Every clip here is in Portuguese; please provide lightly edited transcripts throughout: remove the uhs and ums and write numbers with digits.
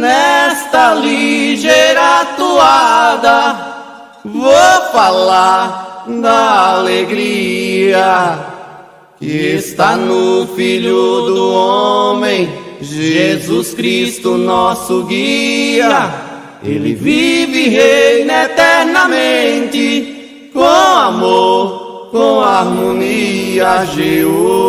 nesta ligeira toada vou falar da alegria que está no Filho do Homem, Jesus Cristo, nosso guia. Ele vive e reina eternamente, com amor, com harmonia, Jeová.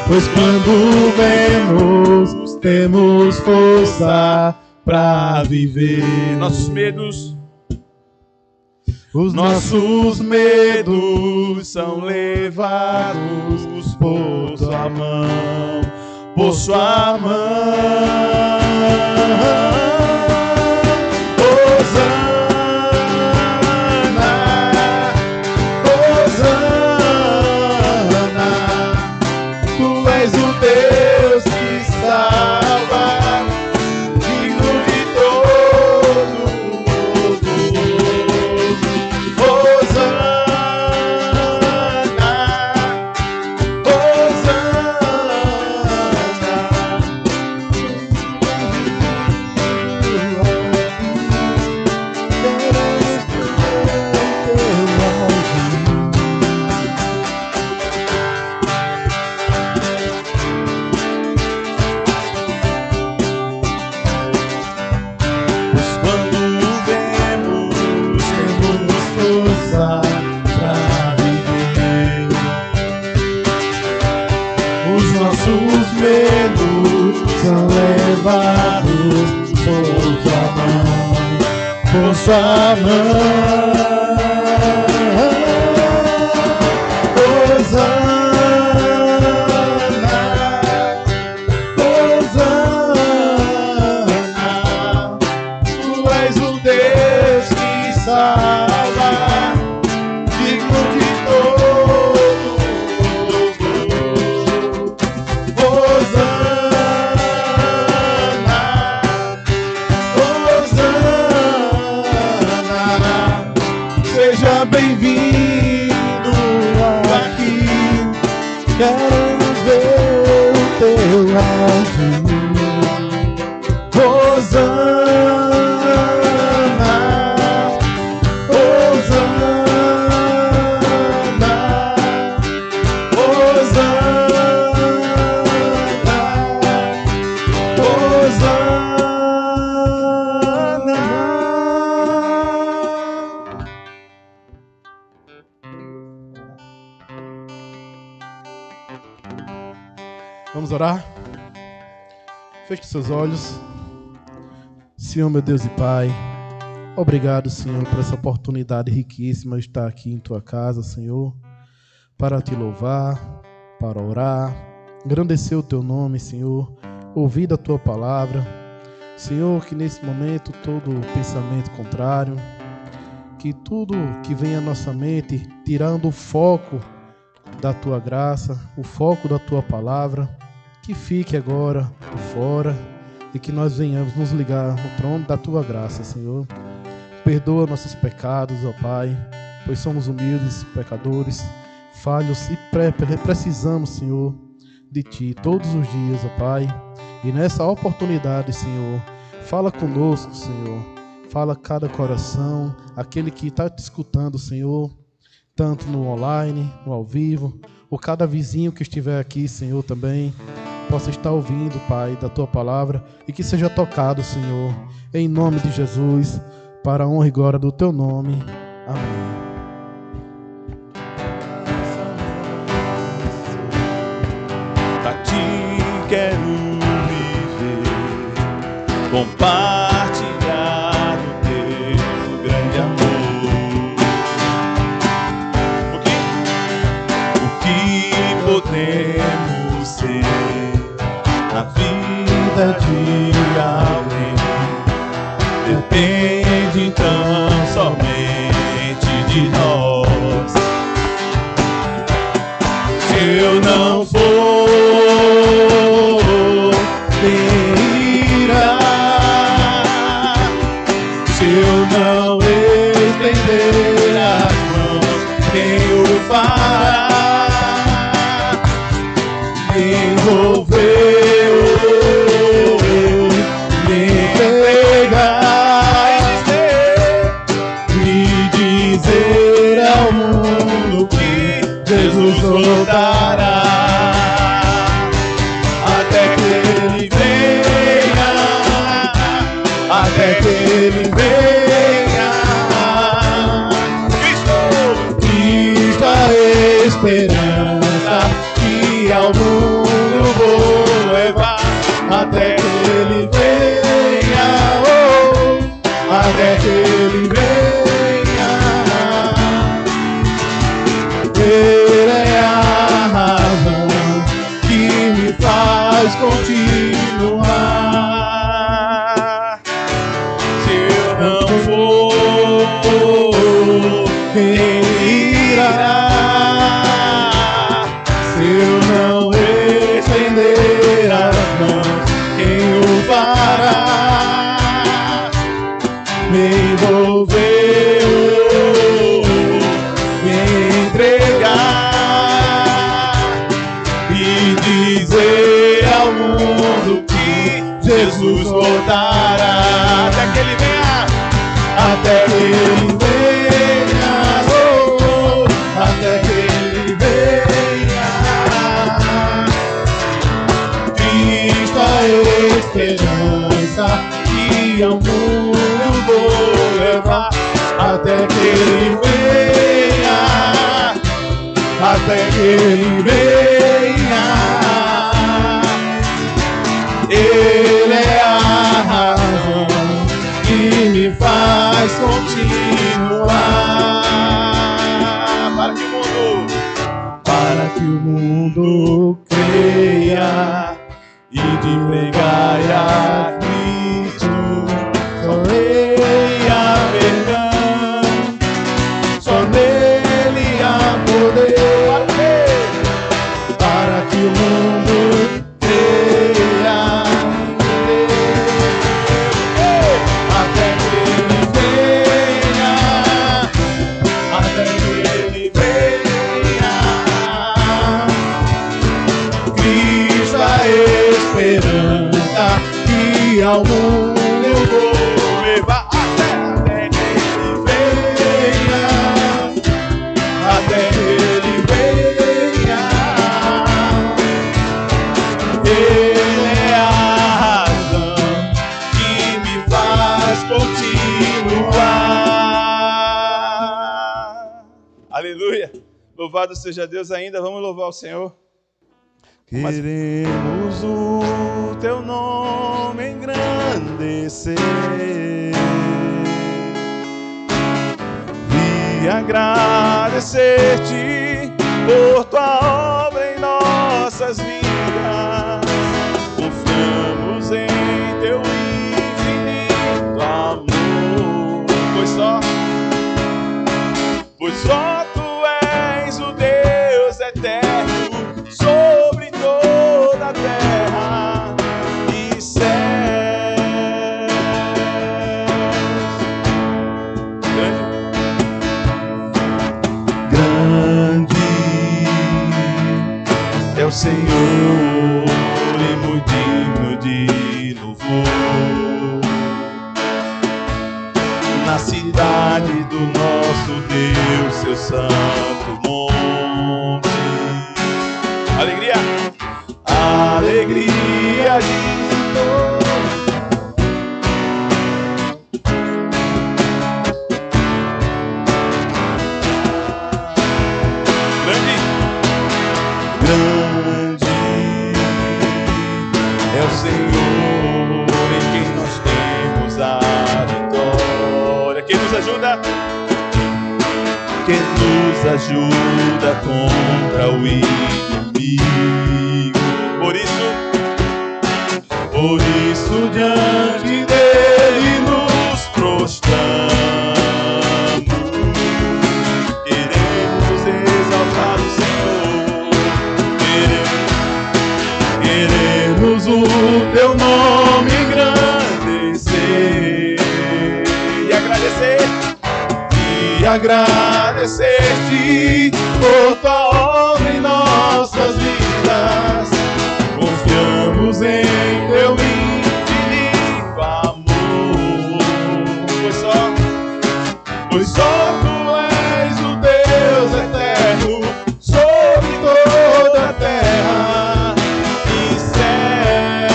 Pois quando vemos, temos força pra viver. Os nossos medos são levados por sua mão, por sua mão. Os nossos medos são levados por sua mão. Queremos ver o teu agir. Hosana, Hosana, Hosana, Hosana. Vamos orar? Feche seus olhos. Senhor, meu Deus e Pai, obrigado, Senhor, por essa oportunidade riquíssima de estar aqui em Tua casa, Senhor, para Te louvar, para orar, engrandecer o Teu nome, Senhor, ouvir a Tua palavra. Senhor, que nesse momento todo pensamento contrário, que tudo que vem à nossa mente, tirando o foco da Tua graça, o foco da Tua palavra, que fique agora por fora e que nós venhamos nos ligar no trono da Tua graça, Senhor. Perdoa nossos pecados, ó Pai, pois somos humildes, pecadores, falhos e precisamos, Senhor, de Ti todos os dias, ó Pai. E nessa oportunidade, Senhor, fala conosco, Senhor. Fala a cada coração, aquele que está te escutando, Senhor, tanto no online, no ao vivo, ou cada vizinho que estiver aqui, Senhor, também possa estar ouvindo, Pai, da Tua palavra e que seja tocado, Senhor, em nome de Jesus, para a honra e glória do Teu nome. Amém. Pra Ti quero viver, compartilhar o Teu grande amor. O que podemos ser na vida de alguém depende tão somente de nós. Se eu não for, quem irá? Se eu não estender as mãos, quem o fará? Envolver, me entregar e dizer ao mundo que Jesus voltará, até que Ele venha, até que Ele venha. Cristo a esperança que ao mundo vou levar, até que Ele venha, oh, até que Ele venha. Ele é a razão que me faz continuar. Se eu não for, quem irá? Se eu não estender as mãos, quem o fará? Me envolver, me entregar e dizer ao mundo que Jesus voltará, até que Ele venha, até que Ele venha, oh, até que Ele venha. Cristo a esperança que ao mundo vou levar, até que Ele venha, até que Ele venha. Ele é a razão e de pregar a Cristo. Só Ele há verdade, só nele há poder, para que o mundo creia em Deus, até que Ele venha, até que Ele venha. Cristo a esperança que ao mundo eu vou levar, até que Ele venha, até que Ele venha. Ele é a razão que me faz continuar. Aleluia! Louvado seja Deus ainda. Vamos louvar o Senhor. Queremos o teu nome engrandecer e agradecer-te por tua obra em nossas vidas. Confiamos em teu infinito amor, pois só tu és o Deus eterno sobre toda a terra e céus. Grande é o Senhor e muito digno de louvor. Na cidade do nosso Deus, seu santo monte. Alegria, alegria de todos. Grande é o Senhor em quem nós temos a vitória. Quem nos ajuda? Quem nos ajuda contra o inimigo. Por isso diante dele nos prostramos. Queremos exaltar o Senhor. Queremos o teu nome engrandecer e agradecer-te por tua obra em nossas vidas. Confiamos em teu infinito amor, pois só tu és o Deus eterno sobre toda a terra e céu.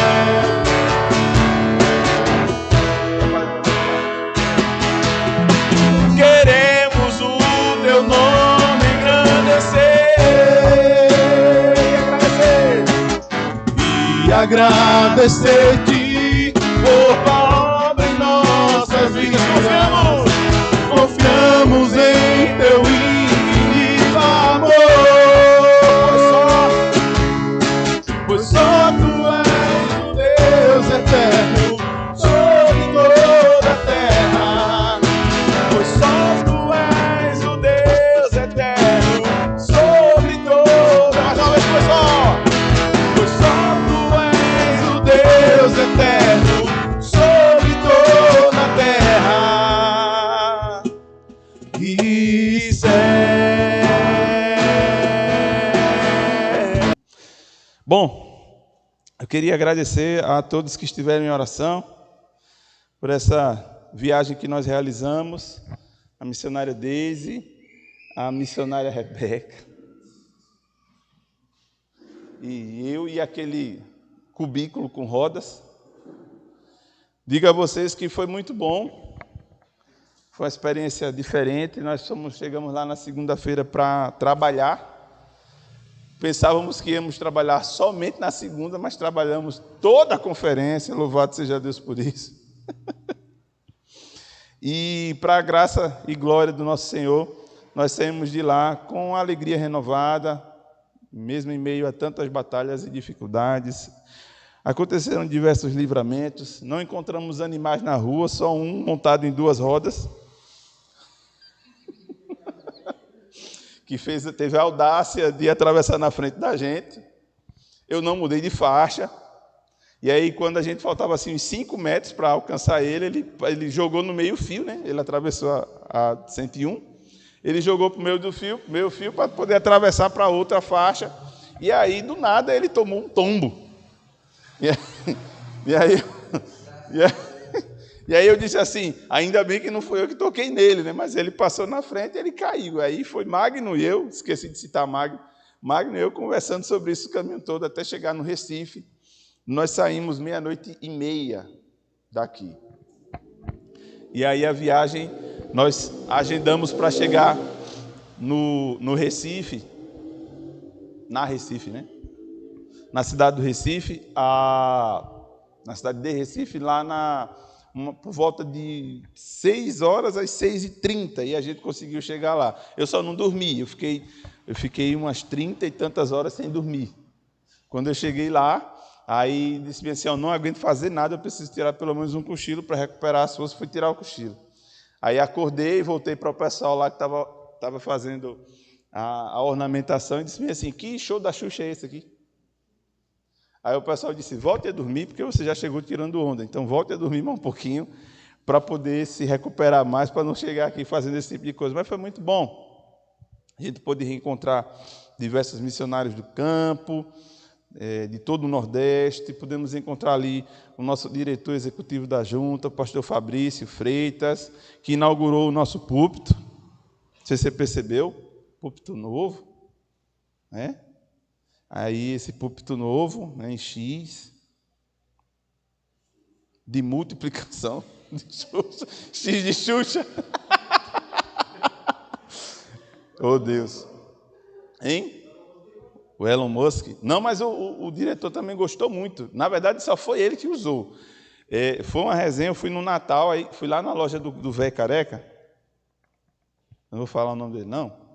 Queremos o teu nome engrandecer e agradecer-te por tua obra em nossas vidas. Confiamos em teu infinito amor, pois só tu és o Deus eterno sobre toda a terra. Pois só tu és o Deus eterno sobre toda. Mais uma vez, pois só tu és o Deus eterno sobre toda a terra e céu. Bom, eu queria agradecer a todos que estiveram em oração por essa viagem que nós realizamos, a missionária Deise, a missionária Rebeca, e eu e aquele cubículo com rodas. Digo a vocês que foi muito bom, foi uma experiência diferente. Nós chegamos lá na segunda-feira para trabalhar. Pensávamos que íamos trabalhar somente na segunda, mas trabalhamos toda a conferência, louvado seja Deus por isso. E para a graça e glória do nosso Senhor, nós saímos de lá com alegria renovada, mesmo em meio a tantas batalhas e dificuldades. Aconteceram diversos livramentos, não encontramos animais na rua, só um montado em 2 rodas, que teve a audácia de atravessar na frente da gente. Eu não mudei de faixa, e aí quando a gente faltava assim uns 5 metros para alcançar ele jogou no meio fio, né? Ele atravessou a 101, ele jogou para o meio fio para poder atravessar para outra faixa, e aí do nada ele tomou um tombo. E aí eu disse assim, ainda bem que não foi eu que toquei nele, né? Mas ele passou na frente e ele caiu. Aí foi Magno e eu, esqueci de citar Magno e eu conversando sobre isso o caminho todo, até chegar no Recife. Nós saímos 00:30 daqui. E aí a viagem, nós agendamos para chegar no Recife, na cidade do Recife, na cidade de Recife, lá por volta de 6 horas às 6h30, e a gente conseguiu chegar lá. Eu só não dormi, eu fiquei umas 30 e tantas horas sem dormir. Quando eu cheguei lá, aí disse assim, eu não aguento fazer nada, eu preciso tirar pelo menos um cochilo para recuperar as forças, fui tirar o cochilo. Aí acordei e voltei para o pessoal lá que estava fazendo a ornamentação e disse assim, que show da Xuxa é esse aqui? Aí o pessoal disse, volte a dormir, porque você já chegou tirando onda, então volte a dormir mais um pouquinho para poder se recuperar mais, para não chegar aqui fazendo esse tipo de coisa. Mas foi muito bom. A gente pôde reencontrar diversos missionários do campo, de todo o Nordeste, pudemos encontrar ali o nosso diretor executivo da junta, o pastor Fabrício Freitas, que inaugurou o nosso púlpito. Não sei se você percebeu, púlpito novo, né? Aí esse púlpito novo, né, em X, de multiplicação, X de Xuxa. Oh, Deus. Hein? O Elon Musk. Não, mas o diretor também gostou muito. Na verdade, só foi ele que usou. Foi uma resenha, eu fui no Natal, aí fui lá na loja do Véio Careca. Não vou falar o nome dele, não.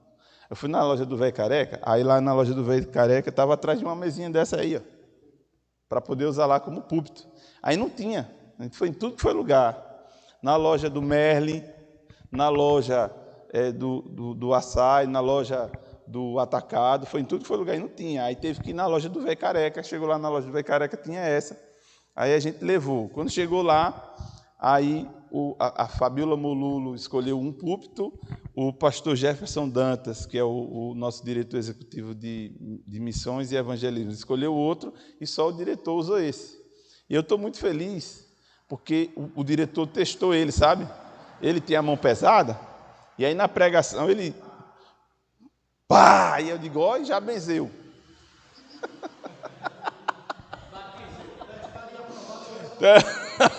Eu fui na loja do Véio Careca, aí lá na loja do Véio Careca estava atrás de uma mesinha dessa aí, ó, para poder usar lá como púlpito. Aí não tinha, a gente foi em tudo que foi lugar. Na loja do Merlin, na loja do Açaí, na loja do Atacado, foi em tudo que foi lugar e não tinha. Aí teve que ir na loja do Véio Careca, chegou lá na loja do Véio Careca, tinha essa. Aí a gente levou. Quando chegou lá, aí a Fabíola Molulo escolheu um púlpito, o pastor Jefferson Dantas, que é o nosso diretor executivo de missões e evangelismo, escolheu outro e só o diretor usou esse. E eu estou muito feliz, porque o diretor testou ele, sabe? Ele tem a mão pesada, e aí na pregação ele... Pá! E eu digo, ó, já benzeu.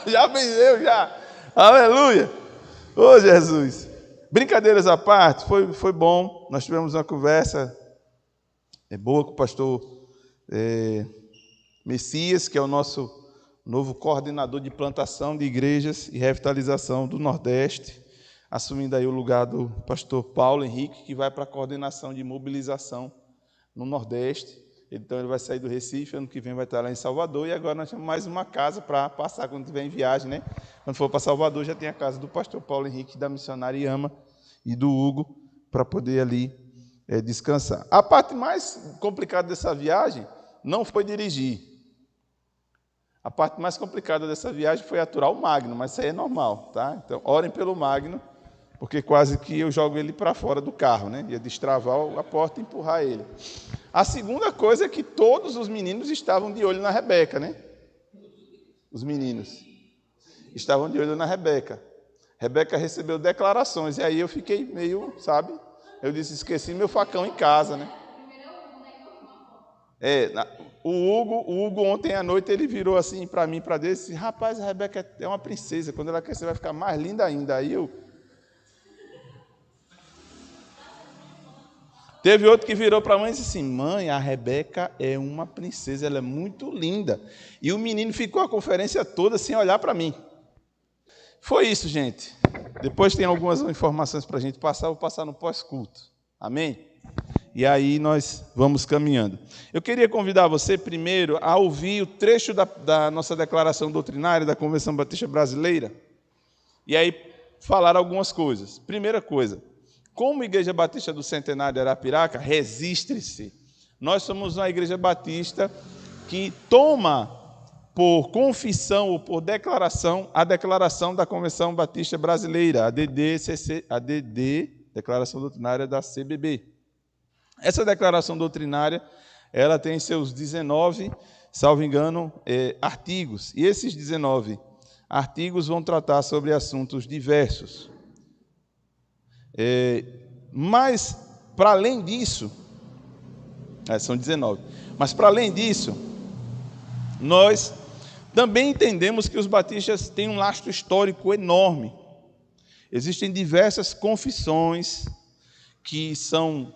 Já benzeu, já. Aleluia! Ô, Jesus! Brincadeiras à parte, foi bom. Nós tivemos uma conversa boa com o pastor Messias, que é o nosso novo coordenador de plantação de igrejas e revitalização do Nordeste, assumindo aí o lugar do pastor Paulo Henrique, que vai para a coordenação de mobilização no Nordeste. Então ele vai sair do Recife, ano que vem vai estar lá em Salvador, e agora nós temos mais uma casa para passar quando estiver em viagem, né? Quando for para Salvador, já tem a casa do pastor Paulo Henrique, da missionária Iama, e do Hugo, para poder ali descansar. A parte mais complicada dessa viagem não foi dirigir. A parte mais complicada dessa viagem foi aturar o Magno, mas isso aí é normal, tá? Então, orem pelo Magno, porque quase que eu jogo ele para fora do carro, né? Ia destravar a porta e empurrar ele. A segunda coisa é que todos os meninos estavam de olho na Rebeca, né? Os meninos estavam de olho na Rebeca. Rebeca recebeu declarações, e aí eu fiquei meio, sabe? Eu disse, esqueci meu facão em casa, né? O Hugo, ontem à noite, ele virou assim para mim, para Deus, e disse, rapaz, a Rebeca é uma princesa, quando ela crescer vai ficar mais linda ainda. Aí eu... Teve outro que virou para a mãe e disse assim, mãe, a Rebeca é uma princesa, ela é muito linda. E o menino ficou a conferência toda sem olhar para mim. Foi isso, gente. Depois tem algumas informações para a gente passar, vou passar no pós-culto. Amém? e aí nós vamos caminhando. Eu queria convidar você primeiro a ouvir o trecho da nossa declaração doutrinária da Convenção Batista Brasileira, e aí falar algumas coisas. Primeira coisa, como Igreja Batista do Centenário de Arapiraca, registre-se. Nós somos uma Igreja Batista que toma por confissão ou por declaração a declaração da Convenção Batista Brasileira, a DD, Declaração Doutrinária da CBB. Essa declaração doutrinária, ela tem seus 19, salvo engano, artigos. E esses 19 artigos vão tratar sobre assuntos diversos. Mas, para além disso, são 19, mas para além disso, nós também entendemos que os batistas têm um lastro histórico enorme. Existem diversas confissões que são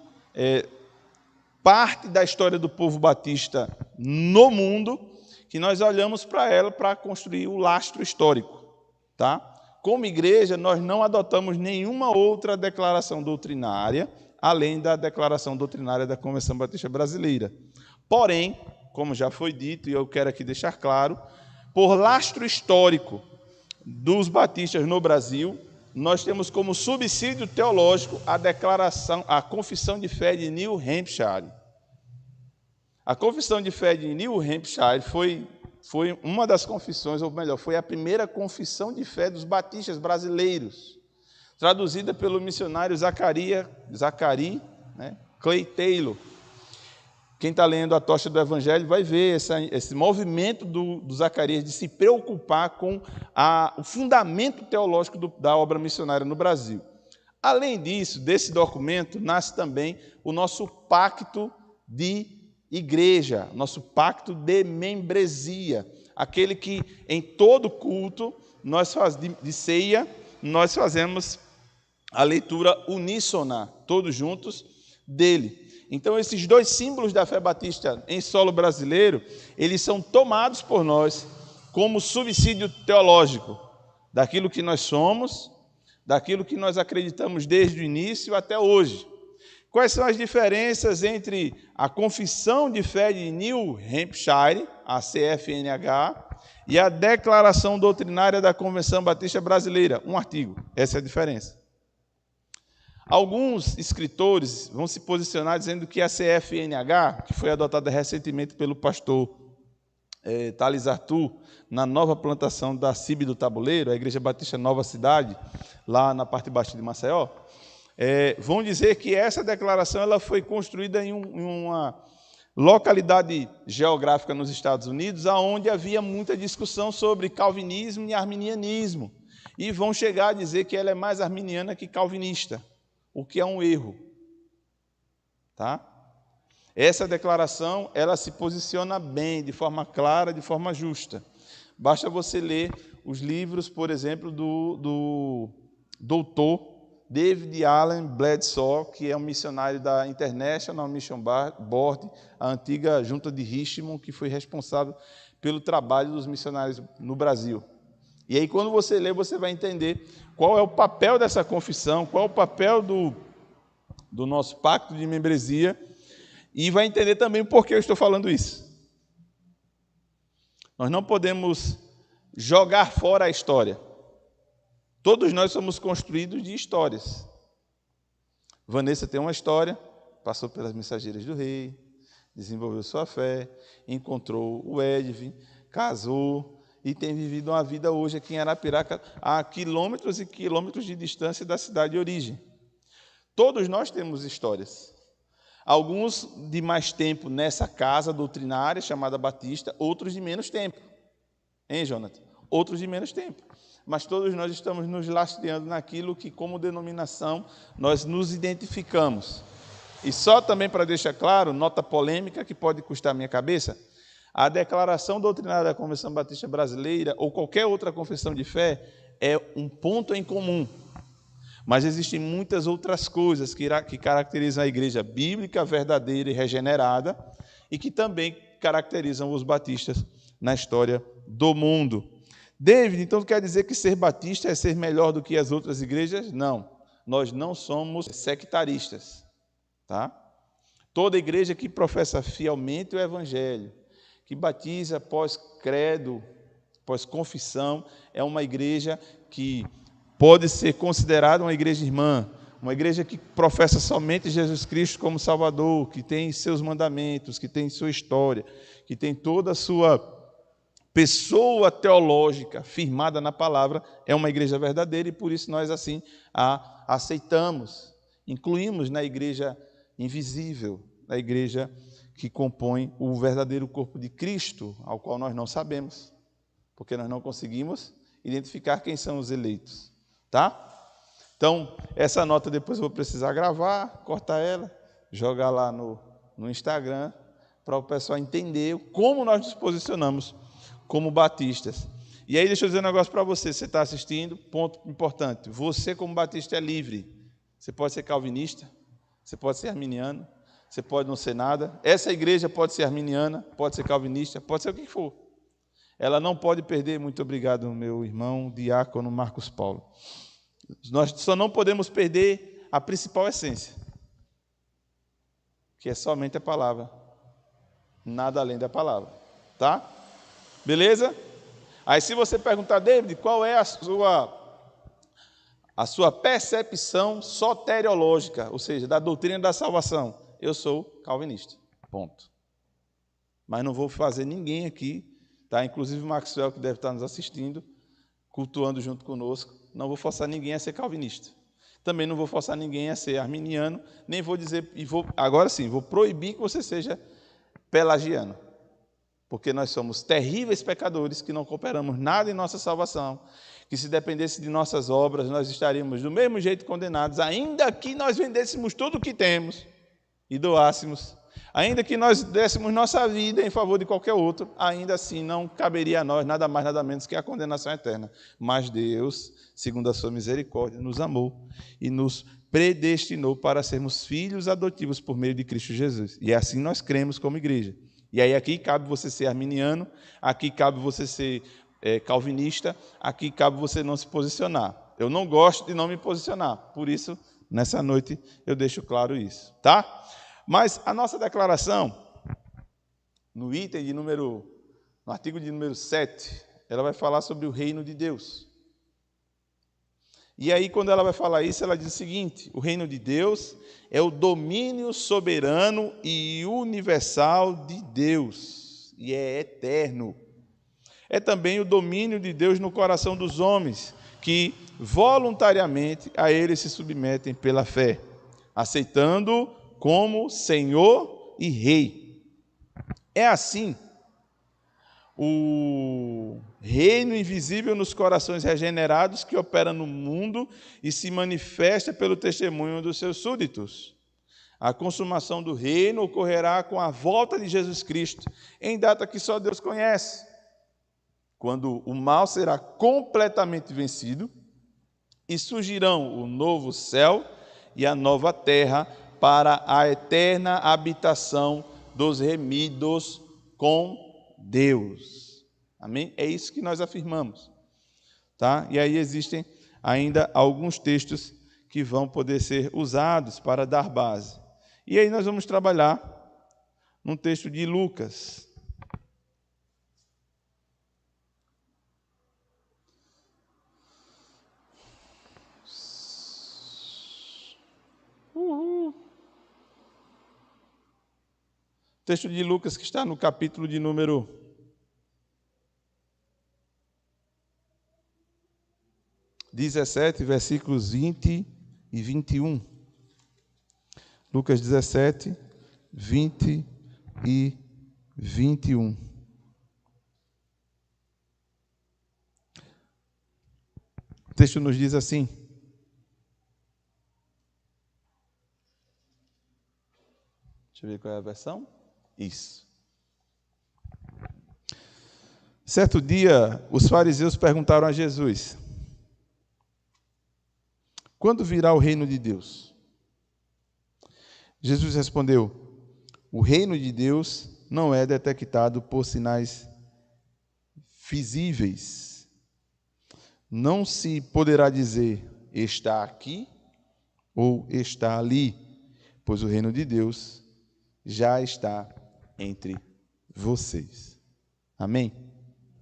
parte da história do povo batista no mundo, que nós olhamos para ela para construir o lastro histórico. Tá? Como igreja, nós não adotamos nenhuma outra declaração doutrinária, além da declaração doutrinária da Convenção Batista Brasileira. Porém, como já foi dito, e eu quero aqui deixar claro, por lastro histórico dos batistas no Brasil, nós temos como subsídio teológico a Confissão de Fé de New Hampshire. A Confissão de Fé de New Hampshire foi uma das confissões, ou melhor, foi a primeira confissão de fé dos batistas brasileiros, traduzida pelo missionário Zachary Clay Taylor. Quem está lendo a Tocha do Evangelho vai ver esse movimento do Zacarias de se preocupar com o fundamento teológico da obra missionária no Brasil. Além disso, desse documento, nasce também o nosso pacto de igreja, nosso pacto de membresia, aquele que em todo culto de ceia nós fazemos a leitura uníssona, todos juntos, dele. Então, esses dois símbolos da fé batista em solo brasileiro, eles são tomados por nós como subsídio teológico daquilo que nós somos, daquilo que nós acreditamos desde o início até hoje. Quais são as diferenças entre a Confissão de Fé de New Hampshire, a CFNH, e a Declaração Doutrinária da Convenção Batista Brasileira? Um artigo, essa é a diferença. Alguns escritores vão se posicionar dizendo que a CFNH, que foi adotada recentemente pelo pastor Thales Arthur, na nova plantação da CIB do Tabuleiro, a Igreja Batista Nova Cidade, lá na parte baixa de Maceió, vão dizer que essa declaração ela foi construída em uma localidade geográfica nos Estados Unidos, onde havia muita discussão sobre calvinismo e arminianismo, e vão chegar a dizer que ela é mais arminiana que calvinista, o que é um erro. Tá? Essa declaração, ela se posiciona bem, de forma clara, de forma justa. Basta você ler os livros, por exemplo, do doutor David Allen Bledsoe, que é um missionário da International Mission Board, a antiga junta de Richmond, que foi responsável pelo trabalho dos missionários no Brasil. E aí, quando você lê, você vai entender qual é o papel dessa confissão, qual é o papel do nosso pacto de membresia, e vai entender também por que eu estou falando isso. Nós não podemos jogar fora a história. Todos nós somos construídos de histórias. Vanessa tem uma história, passou pelas Mensageiras do Rei, desenvolveu sua fé, encontrou o Edvin, casou, e tem vivido uma vida hoje aqui em Arapiraca, a quilômetros e quilômetros de distância da cidade de origem. Todos nós temos histórias. Alguns de mais tempo nessa casa doutrinária chamada Batista, outros de menos tempo. Hein, Jonathan? Outros de menos tempo. Mas todos nós estamos nos lastreando naquilo que, como denominação, nós nos identificamos. E só também para deixar claro, nota polêmica que pode custar a minha cabeça, a declaração doutrinária da Convenção Batista Brasileira ou qualquer outra confissão de fé é um ponto em comum. Mas existem muitas outras coisas que caracterizam a igreja bíblica, verdadeira e regenerada e que também caracterizam os batistas na história do mundo. David, então quer dizer que ser batista é ser melhor do que as outras igrejas? Não. Nós não somos sectaristas. Tá? Toda igreja que professa fielmente o Evangelho, que batiza após credo, após confissão, é uma igreja que pode ser considerada uma igreja irmã, uma igreja que professa somente Jesus Cristo como Salvador, que tem seus mandamentos, que tem sua história, que tem toda a sua pessoa teológica firmada na palavra, é uma igreja verdadeira e por isso nós assim a aceitamos, incluímos na igreja invisível, na igreja que compõe o verdadeiro corpo de Cristo, ao qual nós não sabemos, porque nós não conseguimos identificar quem são os eleitos, tá? Então, essa nota depois eu vou precisar gravar, cortar ela, jogar lá no Instagram, para o pessoal entender como nós nos posicionamos como batistas. E aí, deixa eu dizer um negócio para você está assistindo, ponto importante, você como batista é livre, você pode ser calvinista, você pode ser arminiano, você pode não ser nada, essa igreja pode ser arminiana, pode ser calvinista, pode ser o que for. Ela não pode perder, muito obrigado, meu irmão diácono Marcos Paulo. Nós só não podemos perder a principal essência, que é somente a palavra, nada além da palavra, tá? Beleza? Aí se você perguntar, David, qual é a sua percepção soteriológica, ou seja, da doutrina da salvação? Eu sou calvinista, ponto. Mas não vou fazer ninguém aqui, tá? Inclusive o Maxwell, que deve estar nos assistindo, cultuando junto conosco, não vou forçar ninguém a ser calvinista. Também não vou forçar ninguém a ser arminiano, nem vou dizer, agora sim, vou proibir que você seja pelagiano, porque nós somos terríveis pecadores que não cooperamos nada em nossa salvação, que se dependesse de nossas obras, nós estaríamos do mesmo jeito condenados, ainda que nós vendêssemos tudo o que temos e doássemos, ainda que nós dessemos nossa vida em favor de qualquer outro, ainda assim não caberia a nós nada mais, nada menos que a condenação eterna. Mas Deus, segundo a sua misericórdia, nos amou e nos predestinou para sermos filhos adotivos por meio de Cristo Jesus. E assim nós cremos como igreja. E aí aqui cabe você ser arminiano, aqui cabe você ser calvinista, aqui cabe você não se posicionar. Eu não gosto de não me posicionar, por isso, nessa noite, eu deixo claro isso, tá? Mas a nossa declaração, no artigo de número 7, ela vai falar sobre o reino de Deus. E aí, quando ela vai falar isso, ela diz o seguinte: o reino de Deus é o domínio soberano e universal de Deus, e é eterno. É também o domínio de Deus no coração dos homens, que voluntariamente a ele se submetem pela fé, aceitando como Senhor e Rei. É assim o reino invisível nos corações regenerados que opera no mundo e se manifesta pelo testemunho dos seus súditos. A consumação do reino ocorrerá com a volta de Jesus Cristo, em data que só Deus conhece, quando o mal será completamente vencido e surgirão o novo céu e a nova terra para a eterna habitação dos remidos com Deus. Amém? É isso que nós afirmamos. Tá? E aí existem ainda alguns textos que vão poder ser usados para dar base. E aí nós vamos trabalhar num texto de Lucas. Texto de Lucas que está no capítulo de número 17, versículos 20 e 21. Lucas 17, 20 e 21. O texto nos diz assim: deixa eu ver qual é a versão. Isso. Certo dia, os fariseus perguntaram a Jesus: quando virá o reino de Deus? Jesus respondeu: o reino de Deus não é detectado por sinais visíveis. Não se poderá dizer está aqui ou está ali, pois o reino de Deus já está entre vocês. Amém?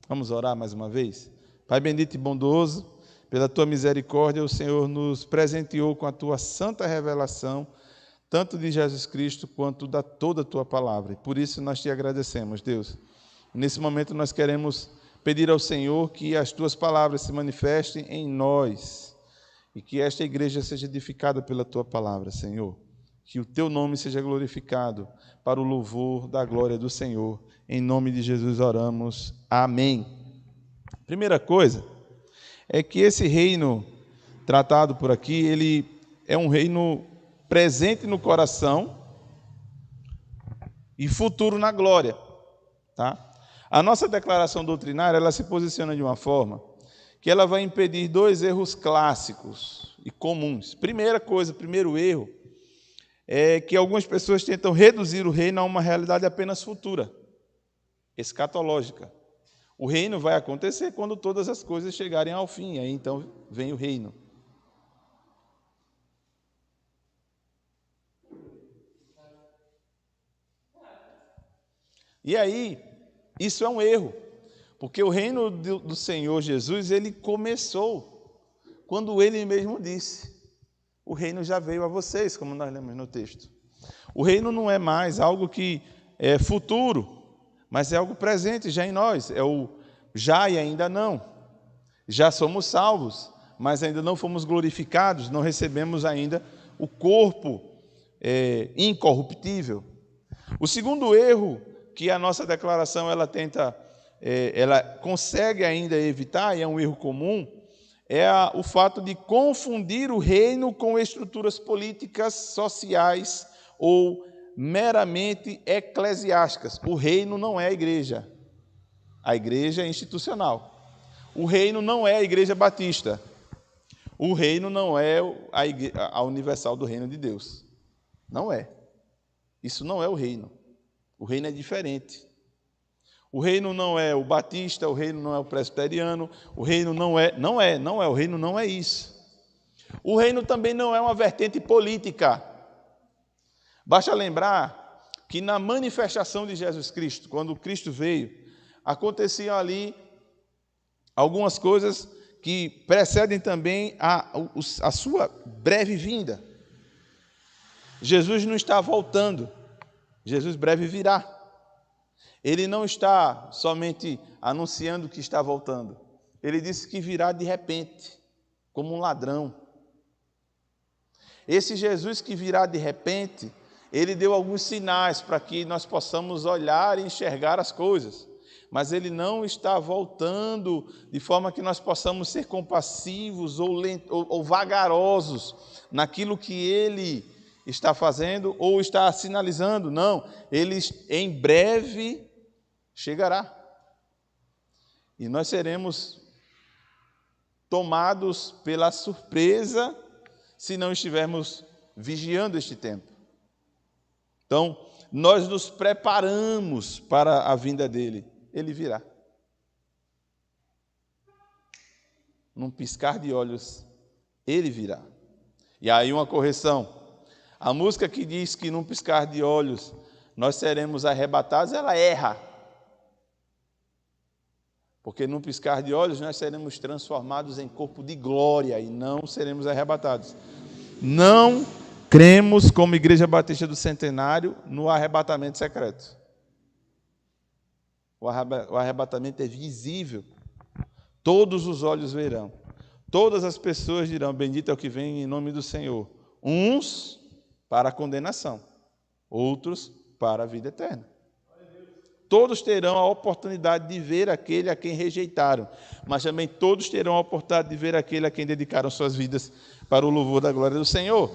Vamos orar mais uma vez? Pai bendito e bondoso, pela tua misericórdia, o Senhor nos presenteou com a tua santa revelação, tanto de Jesus Cristo quanto da toda a tua palavra. E por isso nós te agradecemos, Deus. Nesse momento nós queremos pedir ao Senhor que as tuas palavras se manifestem em nós e que esta igreja seja edificada pela tua palavra, Senhor. Que o teu nome seja glorificado para o louvor da glória do Senhor. Em nome de Jesus oramos. Amém. Primeira coisa é que esse reino tratado por aqui, ele é um reino presente no coração e futuro na glória, tá? A nossa declaração doutrinária, ela se posiciona de uma forma que ela vai impedir dois erros clássicos e comuns. Primeiro erro é que algumas pessoas tentam reduzir o reino a uma realidade apenas futura, escatológica. O reino vai acontecer quando todas as coisas chegarem ao fim, aí então vem o reino. E aí, isso é um erro, porque o reino do Senhor Jesus, ele começou quando ele mesmo disse: o reino já veio a vocês, como nós lemos no texto. O reino não é mais algo que é futuro, mas é algo presente já em nós, é o já e ainda não. Já somos salvos, mas ainda não fomos glorificados, não recebemos ainda o corpo incorruptível. O segundo erro que a nossa declaração ela consegue ainda evitar, e é um erro comum, é o fato de confundir o reino com estruturas políticas, sociais ou meramente eclesiásticas. O reino não é a igreja é institucional. O reino não é a igreja batista. O reino não é a universal do reino de Deus. Não é. Isso não é o reino. O reino é diferente. O reino não é o batista, o reino não é o presbiteriano, o reino o reino não é isso. O reino também não é uma vertente política. Basta lembrar que na manifestação de Jesus Cristo, quando Cristo veio, aconteciam ali algumas coisas que precedem também a sua breve vinda. Jesus não está voltando, Jesus breve virá. Ele não está somente anunciando que está voltando, ele disse que virá de repente, como um ladrão. Esse Jesus que virá de repente, ele deu alguns sinais para que nós possamos olhar e enxergar as coisas, mas ele não está voltando de forma que nós possamos ser compassivos ou vagarosos naquilo que ele está fazendo ou está sinalizando. Não, ele em breve chegará. E nós seremos tomados pela surpresa se não estivermos vigiando este tempo. Então, nós nos preparamos para a vinda dele. Ele virá. Num piscar de olhos, ele virá. E aí uma correção. A música que diz que num piscar de olhos nós seremos arrebatados, ela erra. Porque num piscar de olhos nós seremos transformados em corpo de glória e não seremos arrebatados. Não cremos, como Igreja Batista do Centenário, no arrebatamento secreto. O arrebatamento é visível. Todos os olhos verão. Todas as pessoas dirão: bendito é o que vem em nome do Senhor. Uns para a condenação, outros para a vida eterna. Todos terão a oportunidade de ver aquele a quem rejeitaram, mas também todos terão a oportunidade de ver aquele a quem dedicaram suas vidas para o louvor da glória do Senhor.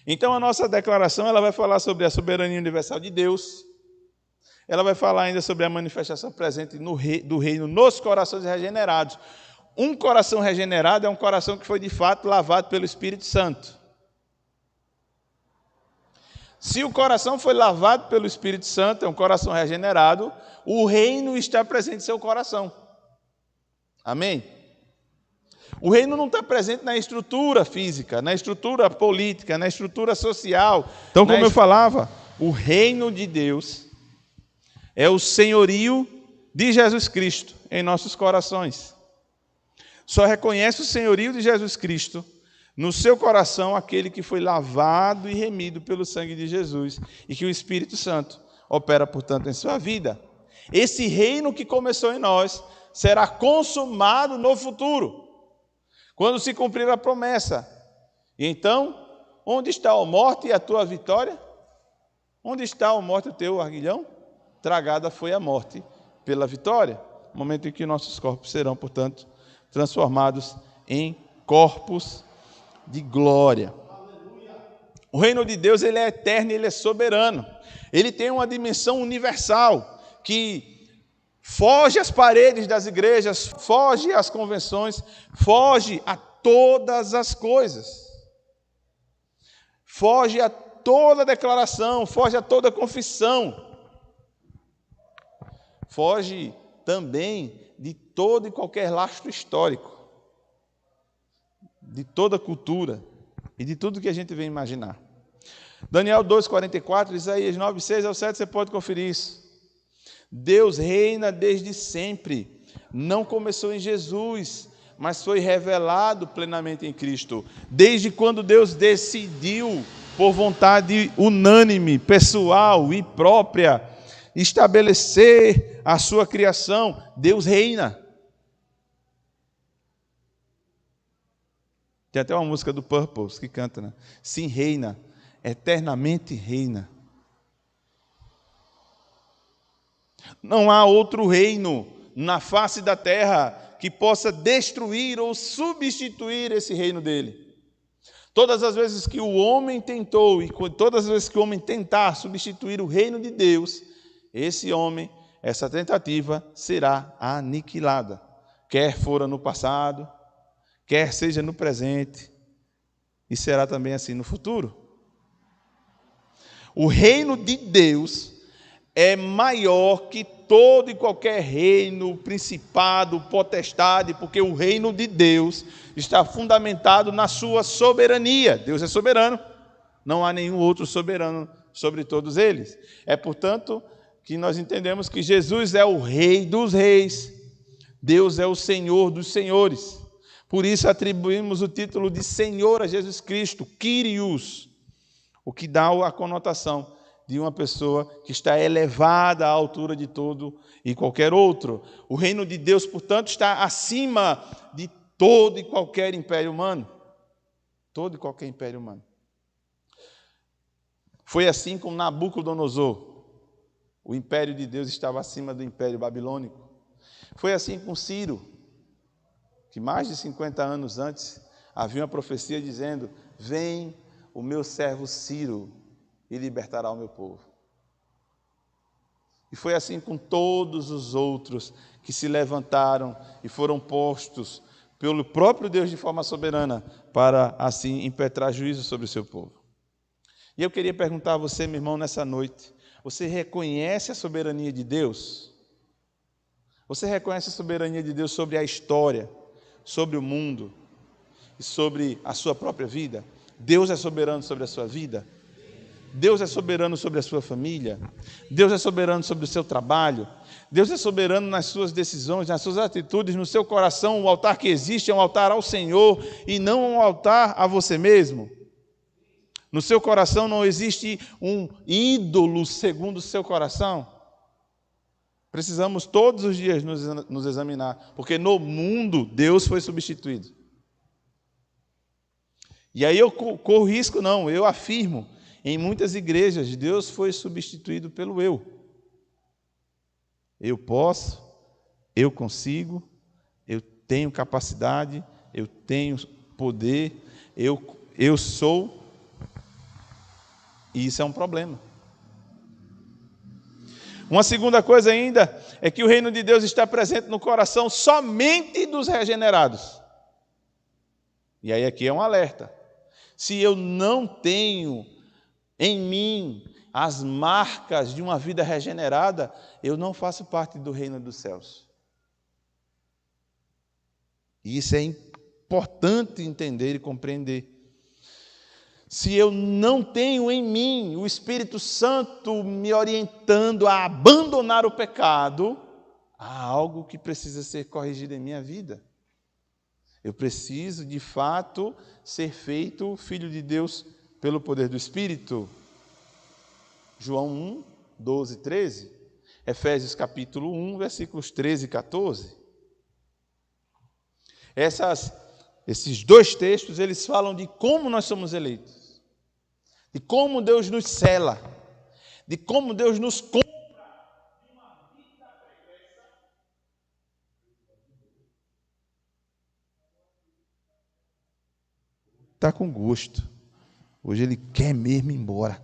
Então a nossa declaração ela vai falar sobre a soberania universal de Deus. Ela vai falar ainda sobre a manifestação presente do reino nos corações regenerados. Um coração regenerado é um coração que foi de fato lavado pelo Espírito Santo. Se o coração foi lavado pelo Espírito Santo, é um coração regenerado, o reino está presente em seu coração. Amém? O reino não está presente na estrutura física, na estrutura política, na estrutura social. Então, como eu falava, o reino de Deus é o senhorio de Jesus Cristo em nossos corações. Só reconhece o senhorio de Jesus Cristo no seu coração aquele que foi lavado e remido pelo sangue de Jesus e que o Espírito Santo opera, portanto, em sua vida. Esse reino que começou em nós será consumado no futuro, quando se cumprir a promessa. E então, onde está a morte e a tua vitória? Onde está a morte e o teu arguilhão? Tragada foi a morte pela vitória. Momento em que nossos corpos serão, portanto, transformados em corpos de glória. O reino de Deus, ele é eterno, ele é soberano. Ele tem uma dimensão universal que foge às paredes das igrejas, foge às convenções, foge a todas as coisas. Foge a toda declaração, foge a toda confissão. Foge também de todo e qualquer lastro histórico, de toda cultura e de tudo que a gente vem imaginar. Daniel 2,44, Isaías 9, 6 ao 7, você pode conferir isso. Deus reina desde sempre, não começou em Jesus, mas foi revelado plenamente em Cristo. Desde quando Deus decidiu, por vontade unânime, pessoal e própria, estabelecer a sua criação, Deus reina. Tem até uma música do Purple que canta, né? Sim, reina, eternamente reina. Não há outro reino na face da terra que possa destruir ou substituir esse reino dele. Todas as vezes que o homem tentou, e todas as vezes que o homem tentar substituir o reino de Deus, esse homem, essa tentativa será aniquilada. Quer fora no passado, quer seja no presente, e será também assim no futuro. O reino de Deus é maior que todo e qualquer reino, principado, potestade, porque o reino de Deus está fundamentado na sua soberania. Deus é soberano, não há nenhum outro soberano sobre todos eles. É, portanto, que nós entendemos que Jesus é o Rei dos reis, Deus é o Senhor dos senhores. Por isso atribuímos o título de Senhor a Jesus Cristo, Kyrios, o que dá a conotação de uma pessoa que está elevada à altura de todo e qualquer outro. O reino de Deus, portanto, está acima de todo e qualquer império humano. Todo e qualquer império humano. Foi assim com Nabucodonosor. O império de Deus estava acima do império babilônico. Foi assim com Ciro, que mais de 50 anos antes havia uma profecia dizendo: vem o meu servo Ciro e libertará o meu povo. E foi assim com todos os outros que se levantaram e foram postos pelo próprio Deus de forma soberana para assim impetrar juízo sobre o seu povo. E eu queria perguntar a você, meu irmão, nessa noite: você reconhece a soberania de Deus? Você reconhece a soberania de Deus sobre a história, sobre o mundo e sobre a sua própria vida? Deus é soberano sobre a sua vida? Deus é soberano sobre a sua família? Deus é soberano sobre o seu trabalho? Deus é soberano nas suas decisões, nas suas atitudes, no seu coração? O altar que existe é um altar ao Senhor e não um altar a você mesmo. No seu coração não existe um ídolo segundo o seu coração. Precisamos todos os dias nos examinar, porque no mundo Deus foi substituído. E aí eu corro risco, não, eu afirmo, em muitas igrejas Deus foi substituído pelo eu. Eu posso, eu consigo, eu tenho capacidade, eu tenho poder, eu sou, e isso é um problema. Uma segunda coisa ainda é que o reino de Deus está presente no coração somente dos regenerados. E aí aqui é um alerta. Se eu não tenho em mim as marcas de uma vida regenerada, eu não faço parte do reino dos céus. E isso é importante entender e compreender. se eu não tenho em mim o Espírito Santo me orientando a abandonar o pecado, há algo que precisa ser corrigido em minha vida. Eu preciso, de fato, ser feito filho de Deus pelo poder do Espírito. João 1, 12, 13. Efésios capítulo 1, versículos 13 e 14. Esses dois textos, eles falam de como nós somos eleitos, de como Deus nos sela, de como Deus nos compra de uma vida pregressa. Está com gosto. Hoje ele quer mesmo ir embora.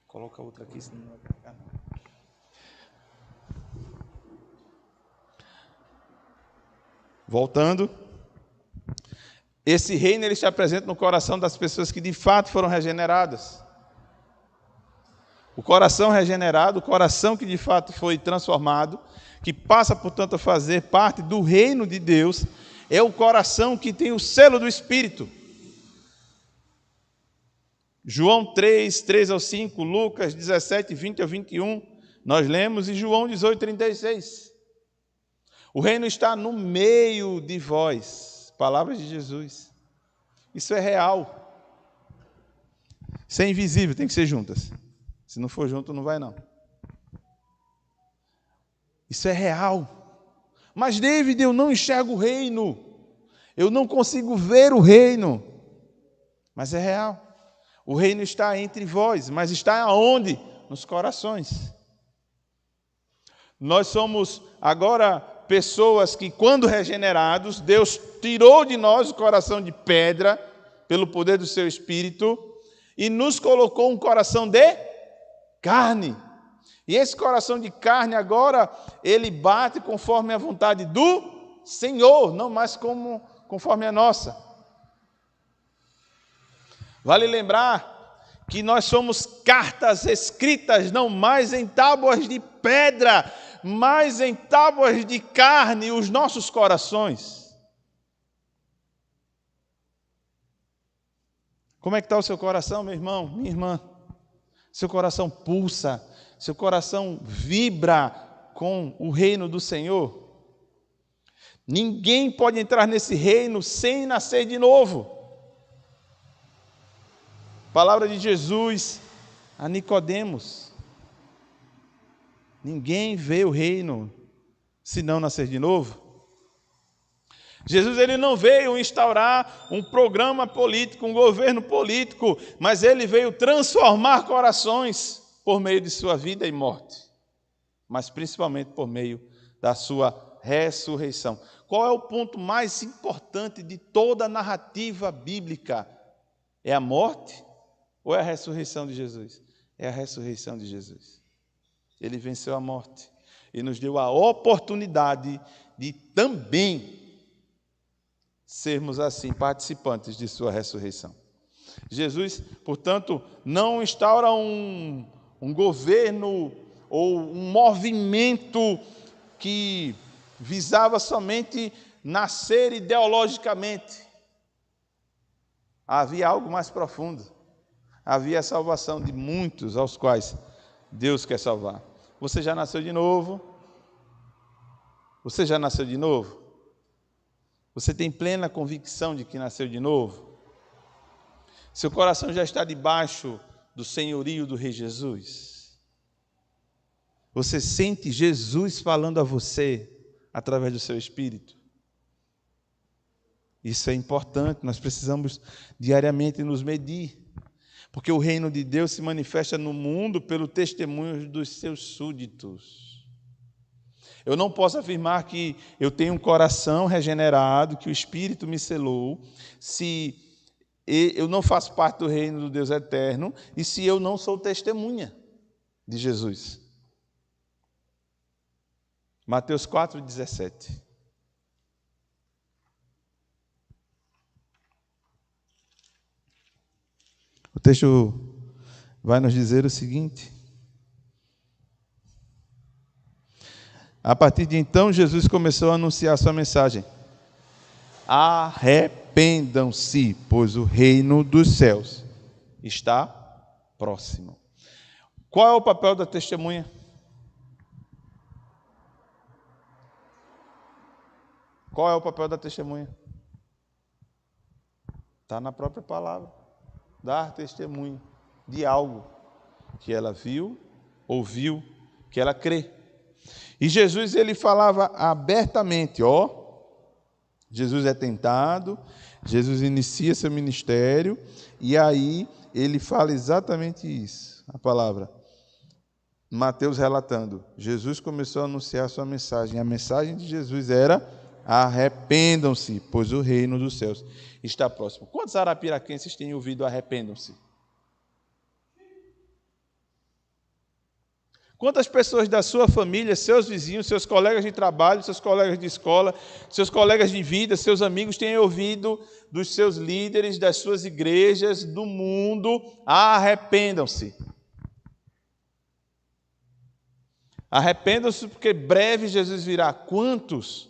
Coloca outra aqui, senão não vai pegar, não. Voltando, esse reino ele se apresenta no coração das pessoas que de fato foram regeneradas. O coração regenerado, o coração que de fato foi transformado, que passa, portanto, a fazer parte do reino de Deus, é o coração que tem o selo do Espírito. João 3, 3 ao 5, Lucas 17, 20 ao 21, nós lemos, e João 18, 36. O reino está no meio de vós. Palavras de Jesus. Isso é real. Isso é invisível, tem que ser juntas. Se não for junto, não vai não. Isso é real. Mas, David, eu não enxergo o reino. Eu não consigo ver o reino. Mas é real. O reino está entre vós, mas está aonde? Nos corações. Nós somos agora pessoas que, quando regenerados, Deus tirou de nós o coração de pedra, pelo poder do seu Espírito, e nos colocou um coração de carne. E esse coração de carne agora, ele bate conforme a vontade do Senhor, não mais conforme a nossa. Vale lembrar que nós somos cartas escritas não mais em tábuas de pedra, mas em tábuas de carne, os nossos corações. Como é que está o seu coração, meu irmão, minha irmã? Seu coração pulsa, seu coração vibra com o reino do Senhor? Ninguém pode entrar nesse reino sem nascer de novo. Palavra de Jesus a Nicodemos. Ninguém vê o reino se não nascer de novo. Jesus ele não veio instaurar um programa político, um governo político, mas ele veio transformar corações por meio de sua vida e morte, mas principalmente por meio da sua ressurreição. Qual é o ponto mais importante de toda a narrativa bíblica? É a morte ou é a ressurreição de Jesus? É a ressurreição de Jesus. Ele venceu a morte e nos deu a oportunidade de também sermos assim participantes de sua ressurreição. Jesus, portanto, não instaura um governo ou um movimento que visava somente nascer ideologicamente. Havia algo mais profundo. Havia a salvação de muitos aos quais Deus quer salvar. Você já nasceu de novo? Você já nasceu de novo? Você tem plena convicção de que nasceu de novo? Seu coração já está debaixo do senhorio do Rei Jesus? Você sente Jesus falando a você através do seu espírito? Isso é importante, nós precisamos diariamente nos medir, porque o reino de Deus se manifesta no mundo pelo testemunho dos seus súditos. Eu não posso afirmar que eu tenho um coração regenerado, que o Espírito me selou, se eu não faço parte do reino do Deus eterno e se eu não sou testemunha de Jesus. Mateus 4:17. texto vai nos dizer o seguinte: a partir de então, Jesus começou a anunciar sua mensagem: arrependam-se, pois o reino dos céus está próximo. Qual é o papel da testemunha? Qual é o papel da testemunha? Está na própria palavra. Dar testemunho de algo que ela viu, ouviu, que ela crê. E Jesus, ele falava abertamente, Jesus é tentado, Jesus inicia seu ministério, e aí ele fala exatamente isso, a palavra. Mateus relatando, Jesus começou a anunciar sua mensagem, a mensagem de Jesus era: arrependam-se, pois o reino dos céus está próximo. Quantos arapiraquenses têm ouvido arrependam-se? Quantas pessoas da sua família, seus vizinhos, seus colegas de trabalho, seus colegas de escola, seus colegas de vida, seus amigos têm ouvido dos seus líderes, das suas igrejas, do mundo: arrependam-se. Arrependam-se porque breve Jesus virá. Quantos?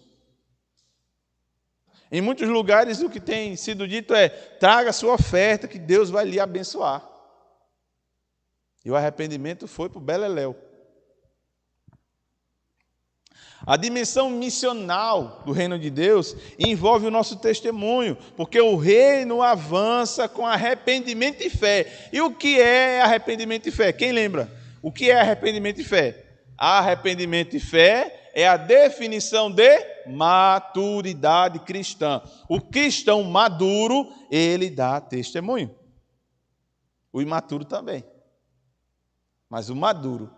Em muitos lugares o que tem sido dito é: traga a sua oferta que Deus vai lhe abençoar. E o arrependimento foi para o beleléu. A dimensão missional do reino de Deus envolve o nosso testemunho, porque o reino avança com arrependimento e fé. E o que é arrependimento e fé? Quem lembra? O que é arrependimento e fé? Arrependimento e fé é a definição de maturidade cristã. O cristão maduro, ele dá testemunho. O imaturo também. Mas o maduro,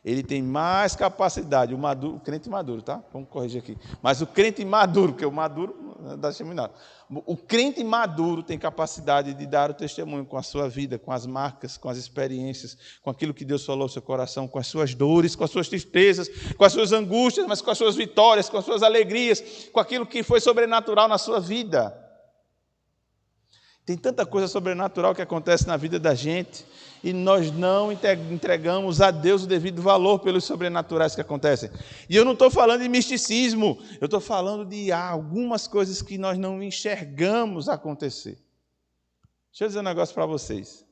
ele tem mais capacidade. O crente maduro, tá? Vamos corrigir aqui. Mas o crente maduro, porque o maduro não dá testemunho nada. O crente maduro tem capacidade de dar o testemunho com a sua vida, com as marcas, com as experiências, com aquilo que Deus falou no seu coração, com as suas dores, com as suas tristezas, com as suas angústias, mas com as suas vitórias, com as suas alegrias, com aquilo que foi sobrenatural na sua vida. Tem tanta coisa sobrenatural que acontece na vida da gente e nós não entregamos a Deus o devido valor pelos sobrenaturais que acontecem. E eu não estou falando de misticismo, eu estou falando de algumas coisas que nós não enxergamos acontecer. Deixa eu dizer um negócio para vocês.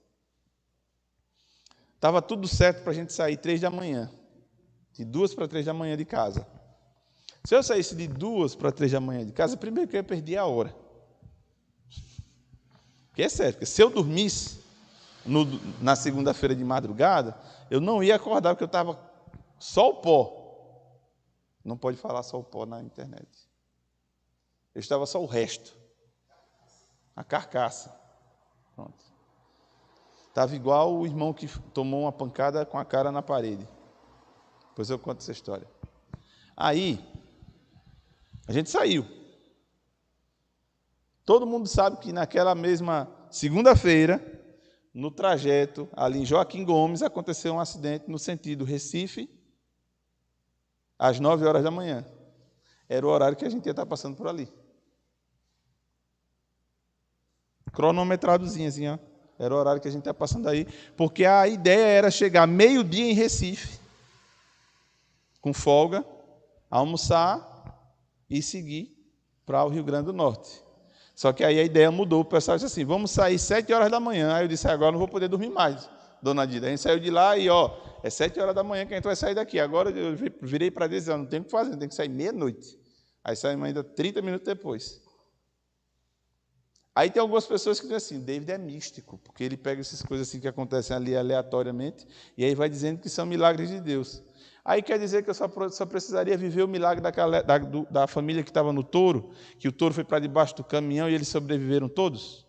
Estava tudo certo para a gente sair 3 da manhã, de 2 para 3 da manhã de casa. Se eu saísse de 2 para 3 da manhã de casa, primeiro que eu ia perder a hora. Porque é sério, porque se eu dormisse na segunda-feira de madrugada, eu não ia acordar, porque eu estava só o pó. Não pode falar só o pó na internet. Eu estava só o resto. A carcaça. Pronto. Estava igual o irmão que tomou uma pancada com a cara na parede. Depois eu conto essa história. Aí, a gente saiu. Todo mundo sabe que naquela mesma segunda-feira, no trajeto, ali em Joaquim Gomes, aconteceu um acidente no sentido Recife, às 9 horas da manhã. Era o horário que a gente ia estar passando por ali. Cronometradozinho, assim, ó. Era o horário que a gente ia passando aí, porque a ideia era chegar meio-dia em Recife, com folga, almoçar e seguir para o Rio Grande do Norte. Só que aí a ideia mudou, o pessoal disse assim: vamos sair 7 horas da manhã. Aí eu disse: agora não vou poder dormir mais, dona Dida. A gente saiu de lá e, é 7 horas da manhã que a gente vai sair daqui. Agora eu virei para Deus: não tem o que fazer, tem que sair meia-noite. Aí saímos ainda 30 minutos depois. Aí tem algumas pessoas que dizem assim: David é místico, porque ele pega essas coisas assim que acontecem ali aleatoriamente, e aí vai dizendo que são milagres de Deus. Aí quer dizer que eu só precisaria viver o milagre da família que estava no touro, que o touro foi para debaixo do caminhão e eles sobreviveram todos?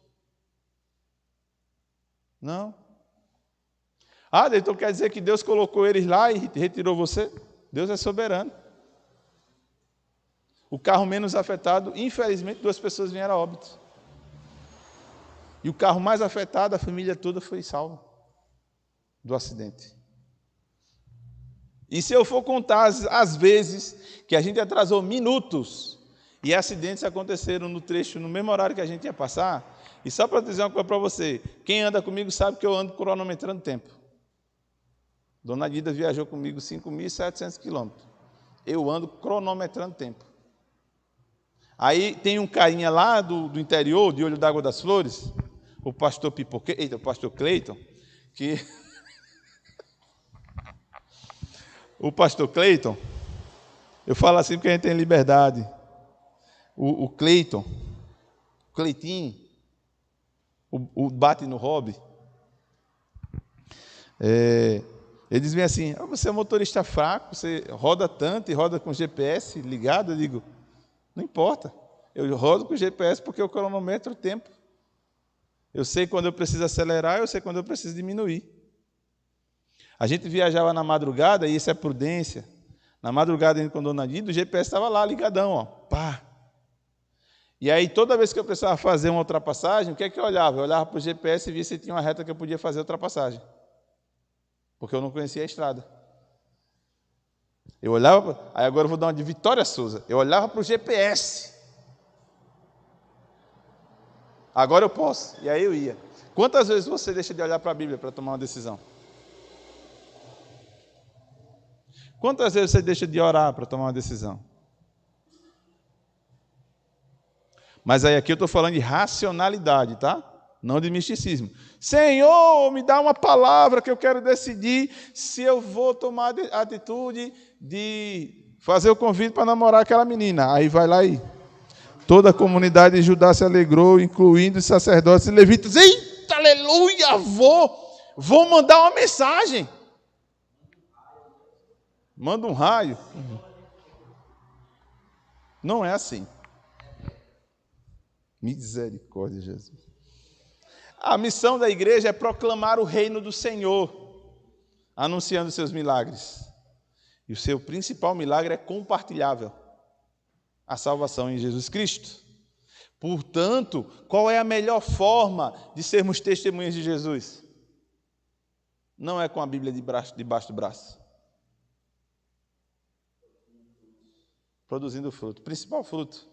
Não. Então quer dizer que Deus colocou eles lá e retirou você? Deus é soberano. O carro menos afetado, infelizmente, 2 pessoas vieram a óbito. E o carro mais afetado, a família toda foi salva do acidente. E se eu for contar as vezes que a gente atrasou minutos e acidentes aconteceram no trecho, no mesmo horário que a gente ia passar, E só para dizer uma coisa para você, quem anda comigo sabe que eu ando cronometrando tempo. Dona Dida viajou comigo 5.700 quilômetros. Eu ando cronometrando tempo. Aí tem um carinha lá do interior, de Olho d'Água das Flores, o pastor o pastor Cleiton, que... O pastor Cleiton, eu falo assim porque a gente tem liberdade. O Cleiton, Cleitinho, o bate no hobby, eles vêm assim, você é motorista fraco, você roda tanto e roda com GPS ligado. Eu digo, não importa, eu rodo com GPS porque eu cronometro o tempo. Eu sei quando eu preciso acelerar, eu sei quando eu preciso diminuir. A gente viajava na madrugada, e isso é prudência. Na madrugada, indo com a Dona Dida, o GPS estava lá, ligadão, ó, pá. E aí, toda vez que eu precisava fazer uma ultrapassagem, o que é que eu olhava? Eu olhava para o GPS e via se tinha uma reta que eu podia fazer a ultrapassagem. Porque eu não conhecia a estrada. Eu olhava, aí agora eu vou dar uma de Vitória Souza. Eu olhava para o GPS. Agora eu posso. E aí eu ia. Quantas vezes você deixa de olhar para a Bíblia para tomar uma decisão? Quantas vezes você deixa de orar para tomar uma decisão? Mas aí aqui eu estou falando de racionalidade, tá? Não de misticismo. Senhor, me dá uma palavra que eu quero decidir se eu vou tomar a atitude de fazer o convite para namorar aquela menina. Aí vai lá e toda a comunidade de Judá se alegrou, incluindo os sacerdotes e levitas. Eita, aleluia, vou mandar uma mensagem. Manda um raio. Não é assim. Misericórdia, Jesus. A missão da igreja é proclamar o reino do Senhor, anunciando seus milagres. E o seu principal milagre é compartilhável, a salvação em Jesus Cristo. Portanto, qual é a melhor forma de sermos testemunhas de Jesus? Não é com a Bíblia debaixo do braço. Produzindo fruto. Principal fruto.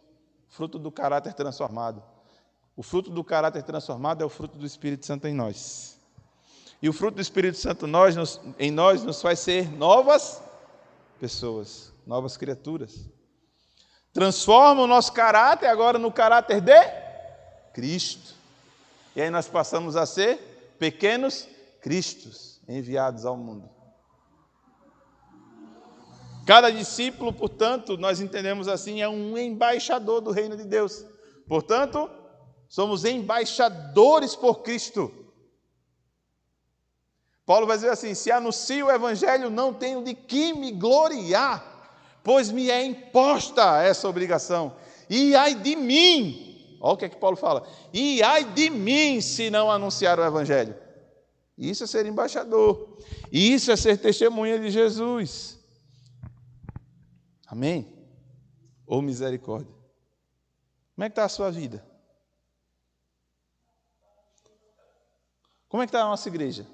Fruto do caráter transformado. O fruto do caráter transformado é o fruto do Espírito Santo em nós. E o fruto do Espírito Santo em nós nos faz ser novas pessoas, novas criaturas. Transforma o nosso caráter agora no caráter de Cristo. E aí nós passamos a ser pequenos Cristos enviados ao mundo. Cada discípulo, portanto, nós entendemos assim, é um embaixador do reino de Deus. Portanto, somos embaixadores por Cristo. Paulo vai dizer assim, se anuncio o evangelho, não tenho de que me gloriar, pois me é imposta essa obrigação. E ai de mim, olha o que é que Paulo fala, e ai de mim se não anunciar o evangelho. Isso é ser embaixador, isso é ser testemunha de Jesus. Amém? Ou misericórdia. Como é que está a sua vida? Como é que está a nossa igreja?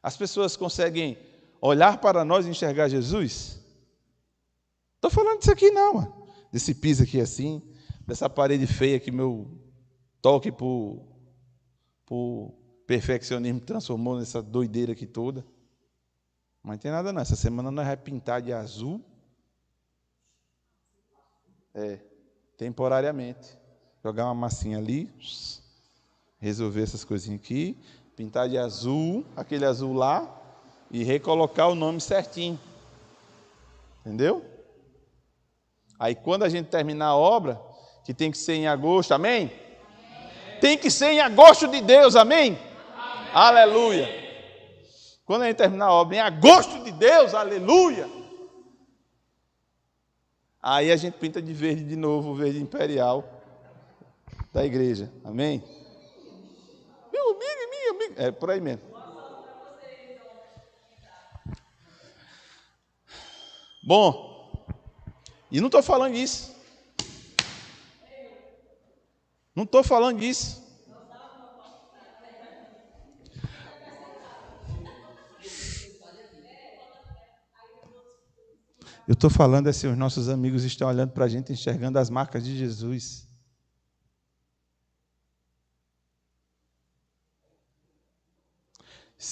As pessoas conseguem olhar para nós e enxergar Jesus? Estou falando disso aqui não, mano. Desse piso aqui assim, dessa parede feia que meu toque por perfeccionismo transformou nessa doideira aqui toda. Mas não tem nada não, essa semana nós vamos pintar de azul, temporariamente, jogar uma massinha ali, resolver essas coisinhas aqui, pintar de azul, aquele azul lá, e recolocar o nome certinho, entendeu? Aí quando a gente terminar a obra, que tem que ser em agosto, amém? Tem que ser em agosto de Deus, amém? Aleluia! Quando a gente terminar a obra em agosto de Deus, aleluia! Aí a gente pinta de verde de novo, o verde imperial da igreja, amém? Meu amigo, é por aí mesmo. Bom, e não estou falando disso. Não estou falando disso. Eu estou falando assim, os nossos amigos estão olhando para a gente, enxergando as marcas de Jesus.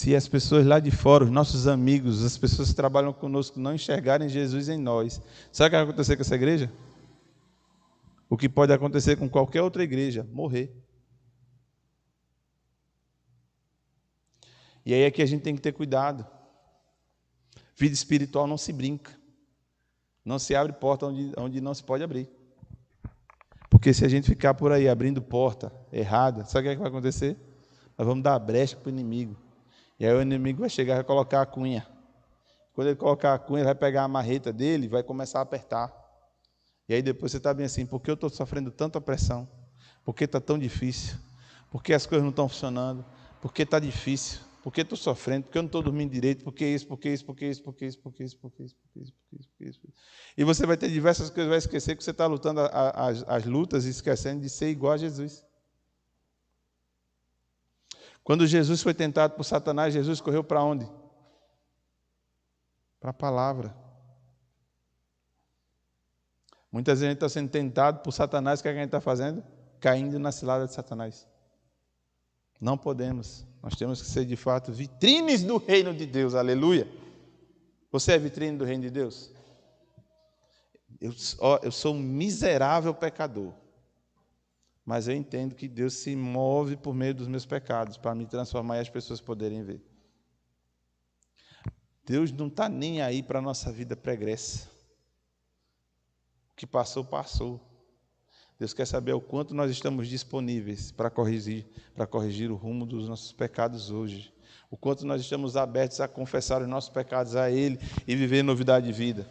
Se as pessoas lá de fora, os nossos amigos, as pessoas que trabalham conosco, não enxergarem Jesus em nós, sabe o que vai acontecer com essa igreja? O que pode acontecer com qualquer outra igreja? Morrer. E aí é que a gente tem que ter cuidado. Vida espiritual não se brinca. Não se abre porta onde não se pode abrir. Porque se a gente ficar por aí abrindo porta errada, sabe o que vai acontecer? Nós vamos dar brecha para o inimigo. E aí o inimigo vai chegar e vai colocar a cunha. Quando ele colocar a cunha, ele vai pegar a marreta dele e vai começar a apertar. E aí depois você está bem assim, por que eu estou sofrendo tanta pressão? Por que está tão difícil? Por que as coisas não estão funcionando? Por que está difícil? Por que estou sofrendo? Por que eu não estou dormindo direito? Por que isso? Por que isso? Por que isso? Por que isso? Por que isso? Por que isso? Por que isso? Por que isso? E você vai ter diversas coisas, vai esquecer que você está lutando as lutas e esquecendo de ser igual a Jesus. Quando Jesus foi tentado por Satanás, Jesus correu para onde? Para a palavra. Muitas vezes a gente está sendo tentado por Satanás, o que a gente está fazendo? Caindo na cilada de Satanás. Não podemos. Nós temos que ser, de fato, vitrines do reino de Deus. Aleluia. Você é vitrine do reino de Deus? Eu sou um miserável pecador. Mas eu entendo que Deus se move por meio dos meus pecados para me transformar e as pessoas poderem ver. Deus não está nem aí para a nossa vida pregressa. O que passou, passou. Deus quer saber o quanto nós estamos disponíveis para corrigir o rumo dos nossos pecados hoje. O quanto nós estamos abertos a confessar os nossos pecados a Ele e viver novidade de vida.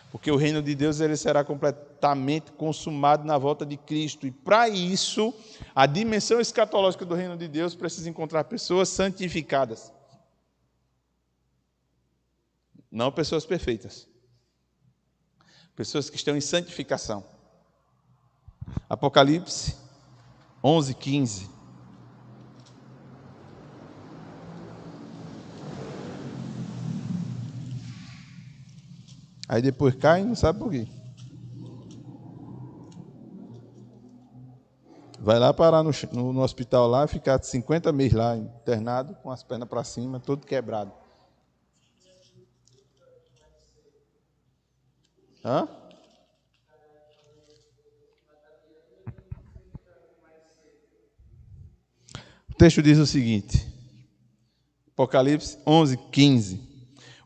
Porque o reino de Deus ele será completamente consumado na volta de Cristo. E para isso, a dimensão escatológica do reino de Deus precisa encontrar pessoas santificadas. Não pessoas perfeitas. Pessoas que estão em santificação. Apocalipse 11:15. Aí depois cai e não sabe por quê. Vai lá parar no hospital lá, ficar 50 meses lá, internado, com as pernas para cima, todo quebrado. Hã? O texto diz o seguinte, Apocalipse 11:15.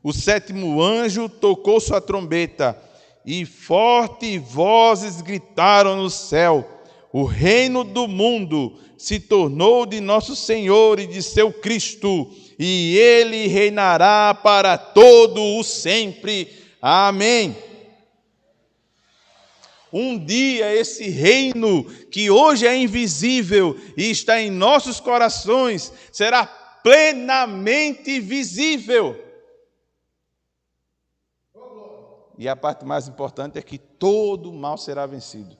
O sétimo anjo tocou sua trombeta, e fortes vozes gritaram no céu: o reino do mundo se tornou de nosso Senhor e de seu Cristo, e ele reinará para todo o sempre. Amém. Um dia esse reino, que hoje é invisível e está em nossos corações, será plenamente visível. E a parte mais importante é que todo o mal será vencido.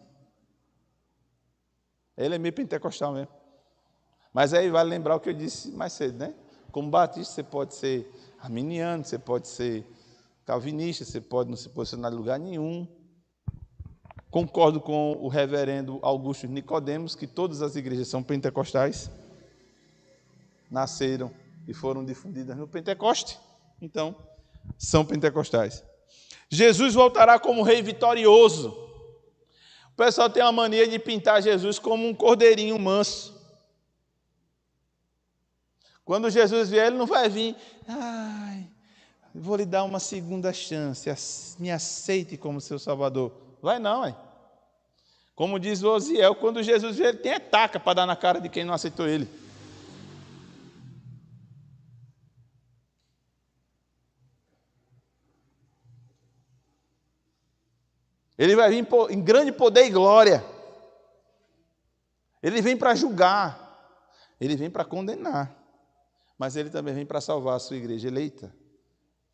Ele é meio pentecostal mesmo. Mas aí vale lembrar o que eu disse mais cedo, né? Como batista, você pode ser arminiano, você pode ser calvinista, você pode não se posicionar em lugar nenhum. Concordo com o reverendo Augusto Nicodemos, que todas as igrejas são pentecostais. Nasceram e foram difundidas no Pentecoste. Então, são pentecostais. Jesus voltará como rei vitorioso. O pessoal tem uma mania de pintar Jesus como um cordeirinho manso. Quando Jesus vier, ele não vai vir, vou lhe dar uma segunda chance, me aceite como seu Salvador. Vai não, hein? Como diz o Osiel, quando Jesus vier, ele tem etaca para dar na cara de quem não aceitou ele. Ele vai vir em grande poder e glória. Ele vem para julgar. Ele vem para condenar. Mas ele também vem para salvar a sua igreja eleita,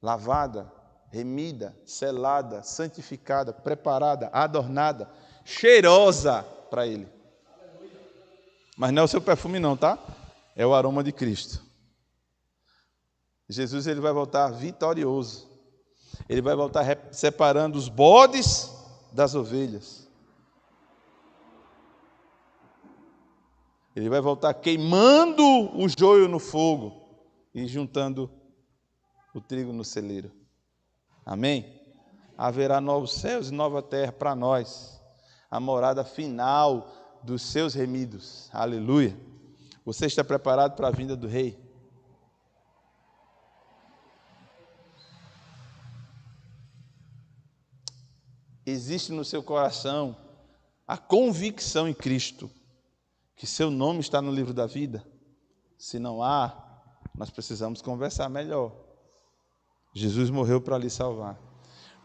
lavada, remida, selada, santificada, preparada, adornada, cheirosa para ele. Mas não é o seu perfume não, tá? É o aroma de Cristo. Jesus ele vai voltar vitorioso. Ele vai voltar separando os bodes das ovelhas. Ele vai voltar queimando o joio no fogo e juntando o trigo no celeiro. Amém? Haverá novos céus e nova terra para nós, a morada final dos seus remidos. Aleluia! Você está preparado para a vinda do Rei? Existe no seu coração a convicção em Cristo que seu nome está no livro da vida? Se não há, nós precisamos conversar melhor. Jesus morreu para lhe salvar.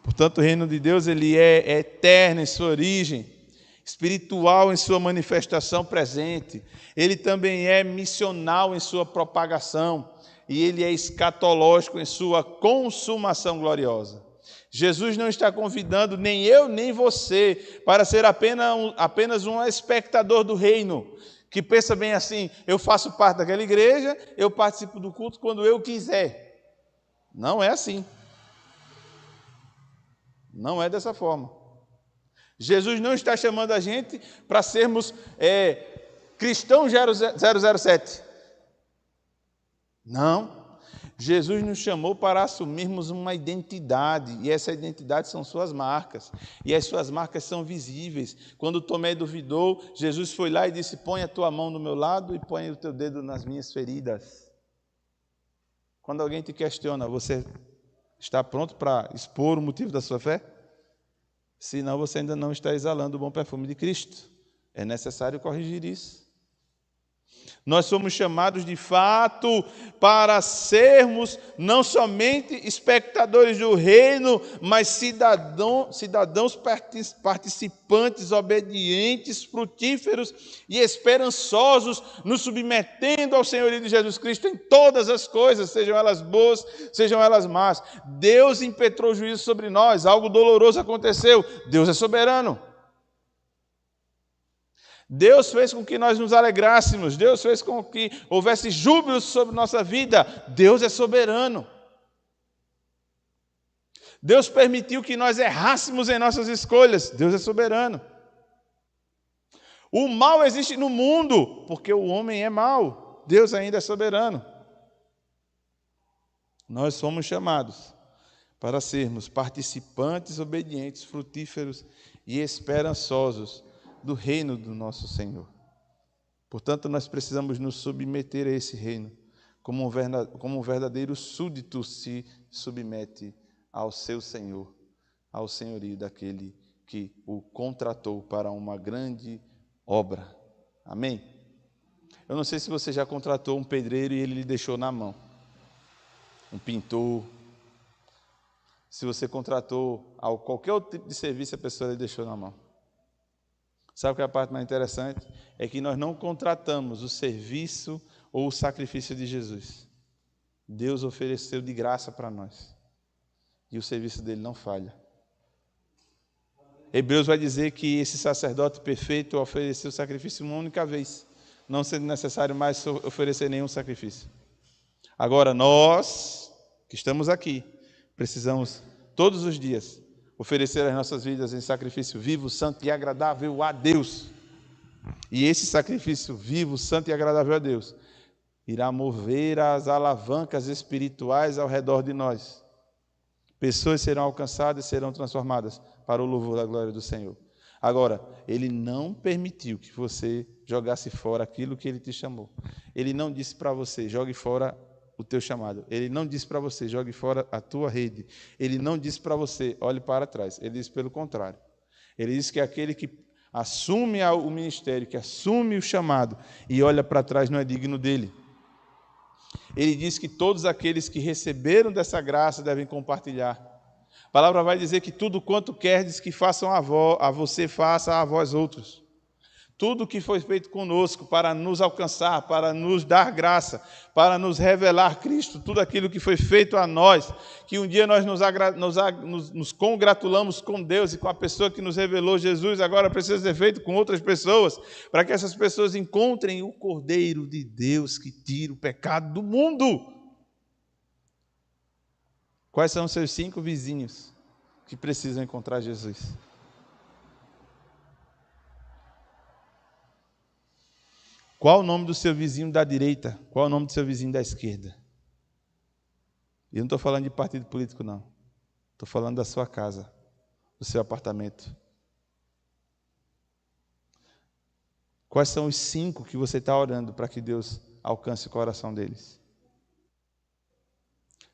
Portanto, o reino de Deus ele é eterno em sua origem, espiritual em sua manifestação presente. Ele também é missional em sua propagação e ele é escatológico em sua consumação gloriosa. Jesus não está convidando nem eu nem você para ser apenas um espectador do reino, que pensa bem assim: eu faço parte daquela igreja, eu participo do culto quando eu quiser. Não é assim. Não é dessa forma. Jesus não está chamando a gente para sermos cristãos 007. Não. Jesus nos chamou para assumirmos uma identidade, e essa identidade são suas marcas, e as suas marcas são visíveis. Quando Tomé duvidou, Jesus foi lá e disse: põe a tua mão no meu lado e põe o teu dedo nas minhas feridas. Quando alguém te questiona, você está pronto para expor o motivo da sua fé? Senão você ainda não está exalando o bom perfume de Cristo. É necessário corrigir isso. Nós somos chamados de fato para sermos não somente espectadores do reino, mas cidadãos participantes, obedientes, frutíferos e esperançosos, nos submetendo ao senhorio de Jesus Cristo em todas as coisas, sejam elas boas, sejam elas más. Deus impetrou juízo sobre nós, algo doloroso aconteceu, Deus é soberano. Deus fez com que nós nos alegrássemos, Deus fez com que houvesse júbilo sobre nossa vida, Deus é soberano. Deus permitiu que nós errássemos em nossas escolhas, Deus é soberano. O mal existe no mundo, porque o homem é mau, Deus ainda é soberano. Nós somos chamados para sermos participantes, obedientes, frutíferos e esperançosos do reino do nosso Senhor. Portanto, nós precisamos nos submeter a esse reino, como um verdadeiro súdito se submete ao seu Senhor, ao senhorio daquele que o contratou para uma grande obra. Amém? Eu não sei se você já contratou um pedreiro e ele lhe deixou na mão, um pintor. Se você contratou qualquer outro tipo de serviço, a pessoa lhe deixou na mão. Sabe o que é a parte mais interessante? É que nós não contratamos o serviço ou o sacrifício de Jesus. Deus ofereceu de graça para nós. E o serviço dele não falha. Hebreus vai dizer que esse sacerdote perfeito ofereceu o sacrifício uma única vez, não sendo necessário mais oferecer nenhum sacrifício. Agora, nós que estamos aqui, precisamos todos os dias oferecer as nossas vidas em sacrifício vivo, santo e agradável a Deus. E esse sacrifício vivo, santo e agradável a Deus irá mover as alavancas espirituais ao redor de nós. Pessoas serão alcançadas e serão transformadas para o louvor da glória do Senhor. Agora, Ele não permitiu que você jogasse fora aquilo que Ele te chamou. Ele não disse para você: jogue fora o teu chamado. Ele não disse para você: jogue fora a tua rede. Ele não disse para você: olhe para trás. Ele disse pelo contrário. Ele disse que aquele que assume o ministério, que assume o chamado e olha para trás não é digno dele. Ele diz que todos aqueles que receberam dessa graça devem compartilhar. A palavra vai dizer que tudo quanto querdes que façam a você, faça a vós outros. Tudo que foi feito conosco para nos alcançar, para nos dar graça, para nos revelar Cristo, tudo aquilo que foi feito a nós, que um dia nós nos congratulamos com Deus e com a pessoa que nos revelou Jesus, agora precisa ser feito com outras pessoas, para que essas pessoas encontrem o Cordeiro de Deus que tira o pecado do mundo. Quais são os seus 5 vizinhos que precisam encontrar Jesus? Qual o nome do seu vizinho da direita? Qual o nome do seu vizinho da esquerda? E eu não estou falando de partido político, não. Estou falando da sua casa, do seu apartamento. Quais são os 5 que você está orando para que Deus alcance o coração deles?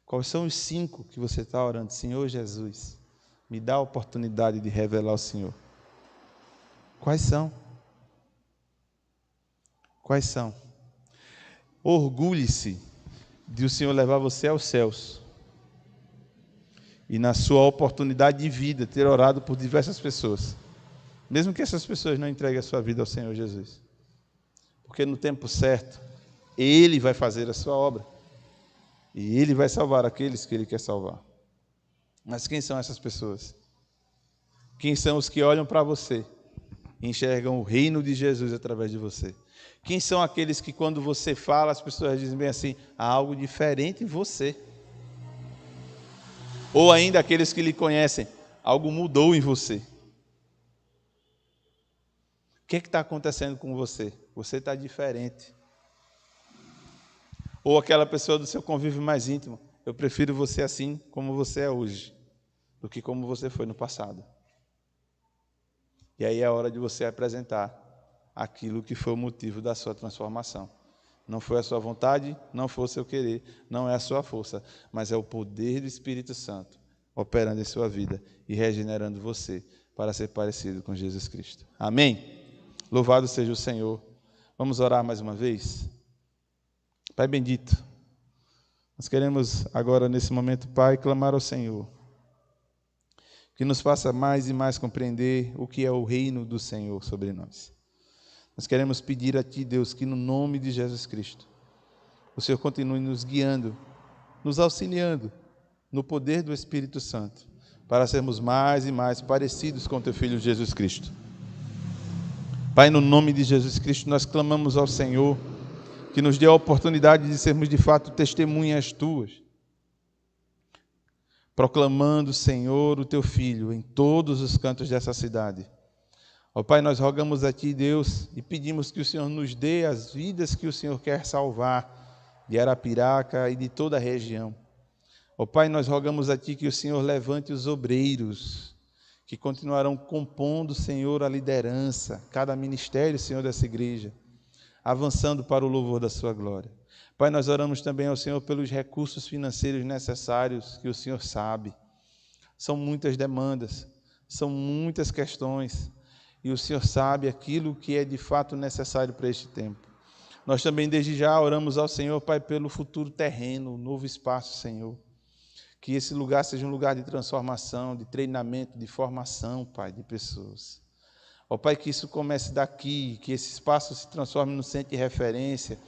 Quais são os 5 que você está orando? Senhor Jesus, me dá a oportunidade de revelar o Senhor. Quais são? Quais são? Orgulhe-se de o Senhor levar você aos céus. E na sua oportunidade de vida, ter orado por diversas pessoas. Mesmo que essas pessoas não entreguem a sua vida ao Senhor Jesus. Porque no tempo certo, Ele vai fazer a sua obra. E Ele vai salvar aqueles que Ele quer salvar. Mas quem são essas pessoas? Quem são os que olham para você e enxergam o reino de Jesus através de você? Quem são aqueles que quando você fala, as pessoas dizem bem assim, há algo diferente em você? Ou ainda aqueles que lhe conhecem, algo mudou em você. O que está acontecendo com você? Você está diferente. Ou aquela pessoa do seu convívio mais íntimo, eu prefiro você assim como você é hoje, do que como você foi no passado. E aí é hora de você apresentar aquilo que foi o motivo da sua transformação. Não foi a sua vontade, não foi o seu querer, não é a sua força, mas é o poder do Espírito Santo operando em sua vida e regenerando você para ser parecido com Jesus Cristo. Amém? Louvado seja o Senhor. Vamos orar mais uma vez? Pai bendito, nós queremos agora nesse momento, Pai, clamar ao Senhor, que nos faça mais e mais compreender o que é o reino do Senhor sobre nós. Nós queremos pedir a Ti, Deus, que no nome de Jesus Cristo, o Senhor continue nos guiando, nos auxiliando no poder do Espírito Santo, para sermos mais e mais parecidos com Teu Filho Jesus Cristo. Pai, no nome de Jesus Cristo, nós clamamos ao Senhor, que nos dê a oportunidade de sermos de fato testemunhas Tuas, proclamando, Senhor, o Teu Filho em todos os cantos dessa cidade. Ó Pai, nós rogamos a Ti, Deus, e pedimos que o Senhor nos dê as vidas que o Senhor quer salvar, de Arapiraca e de toda a região. Ó Pai, nós rogamos a Ti que o Senhor levante os obreiros, que continuarão compondo, Senhor, a liderança, cada ministério, Senhor, dessa igreja, avançando para o louvor da Sua glória. Pai, nós oramos também ao Senhor pelos recursos financeiros necessários, que o Senhor sabe. São muitas demandas, são muitas questões, e o Senhor sabe aquilo que é de fato necessário para este tempo. Nós também desde já oramos ao Senhor, Pai, pelo futuro terreno, o novo espaço, Senhor. Que esse lugar seja um lugar de transformação, de treinamento, de formação, Pai, de pessoas. Ó Pai, que isso comece daqui, que esse espaço se transforme no centro de referência,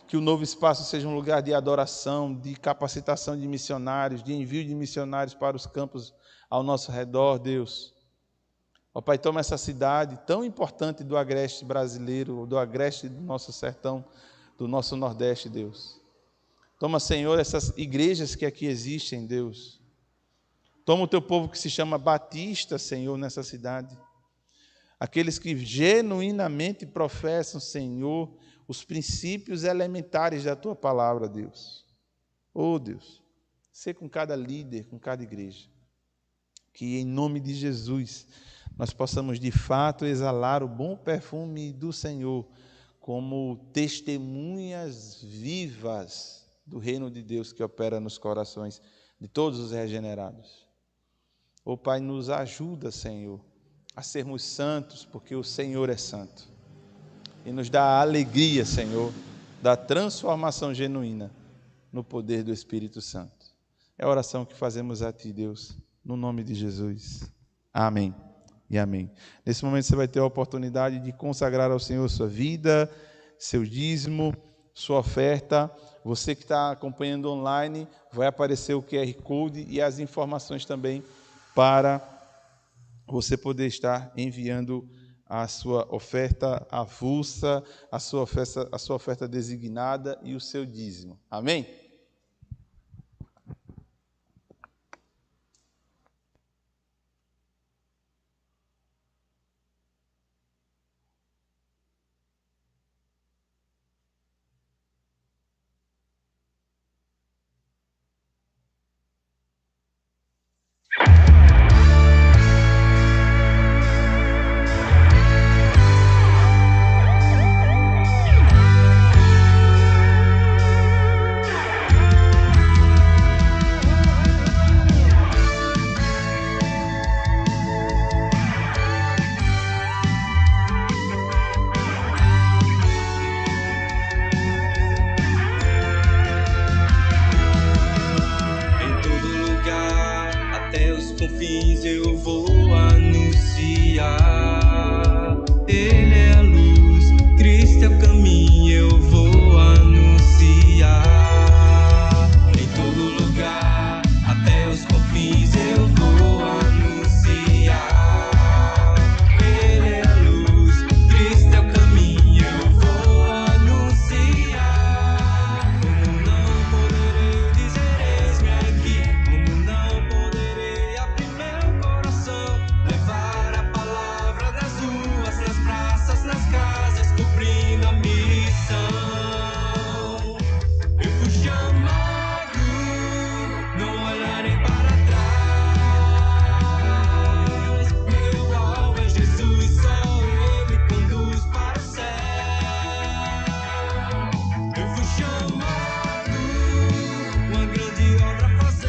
que o novo espaço seja um lugar de adoração, de capacitação de missionários, de envio de missionários para os campos ao nosso redor, Deus. Ó Pai, toma essa cidade tão importante do agreste brasileiro, do agreste do nosso sertão, do nosso Nordeste, Deus. Toma, Senhor, essas igrejas que aqui existem, Deus. Toma o Teu povo que se chama Batista, Senhor, nessa cidade. Aqueles que genuinamente professam, Senhor, os princípios elementares da Tua palavra, Deus. Oh, Deus, sê com cada líder, com cada igreja. Que em nome de Jesus nós possamos de fato exalar o bom perfume do Senhor como testemunhas vivas do reino de Deus que opera nos corações de todos os regenerados. Ó Pai, nos ajuda, Senhor, a sermos santos, porque o Senhor é santo. E nos dá a alegria, Senhor, da transformação genuína no poder do Espírito Santo. É a oração que fazemos a Ti, Deus, no nome de Jesus. Amém e amém. Nesse momento você vai ter a oportunidade de consagrar ao Senhor sua vida, seu dízimo, sua oferta. Você que está acompanhando online, vai aparecer o QR Code e as informações também para você poder estar enviando a sua oferta avulsa, a sua oferta designada e o seu dízimo. Amém? confins eu vou anunciar. Ele é a luz, Cristo é o caminho, eu vou anunciar. Em todo lugar, até os confins eu vou anunciar. Ele é a luz, Cristo é o caminho, eu vou anunciar. Como não poderei dizer eis-me aqui, como não poderei abrir meu coração, levar a palavra nas ruas, nas praças, nas casas, cumprindo a missão. Eu fui chamado, não olharei para trás. Meu alvo é Jesus, só Ele conduz para o céu. Eu fui chamado, uma grande obra a fazer.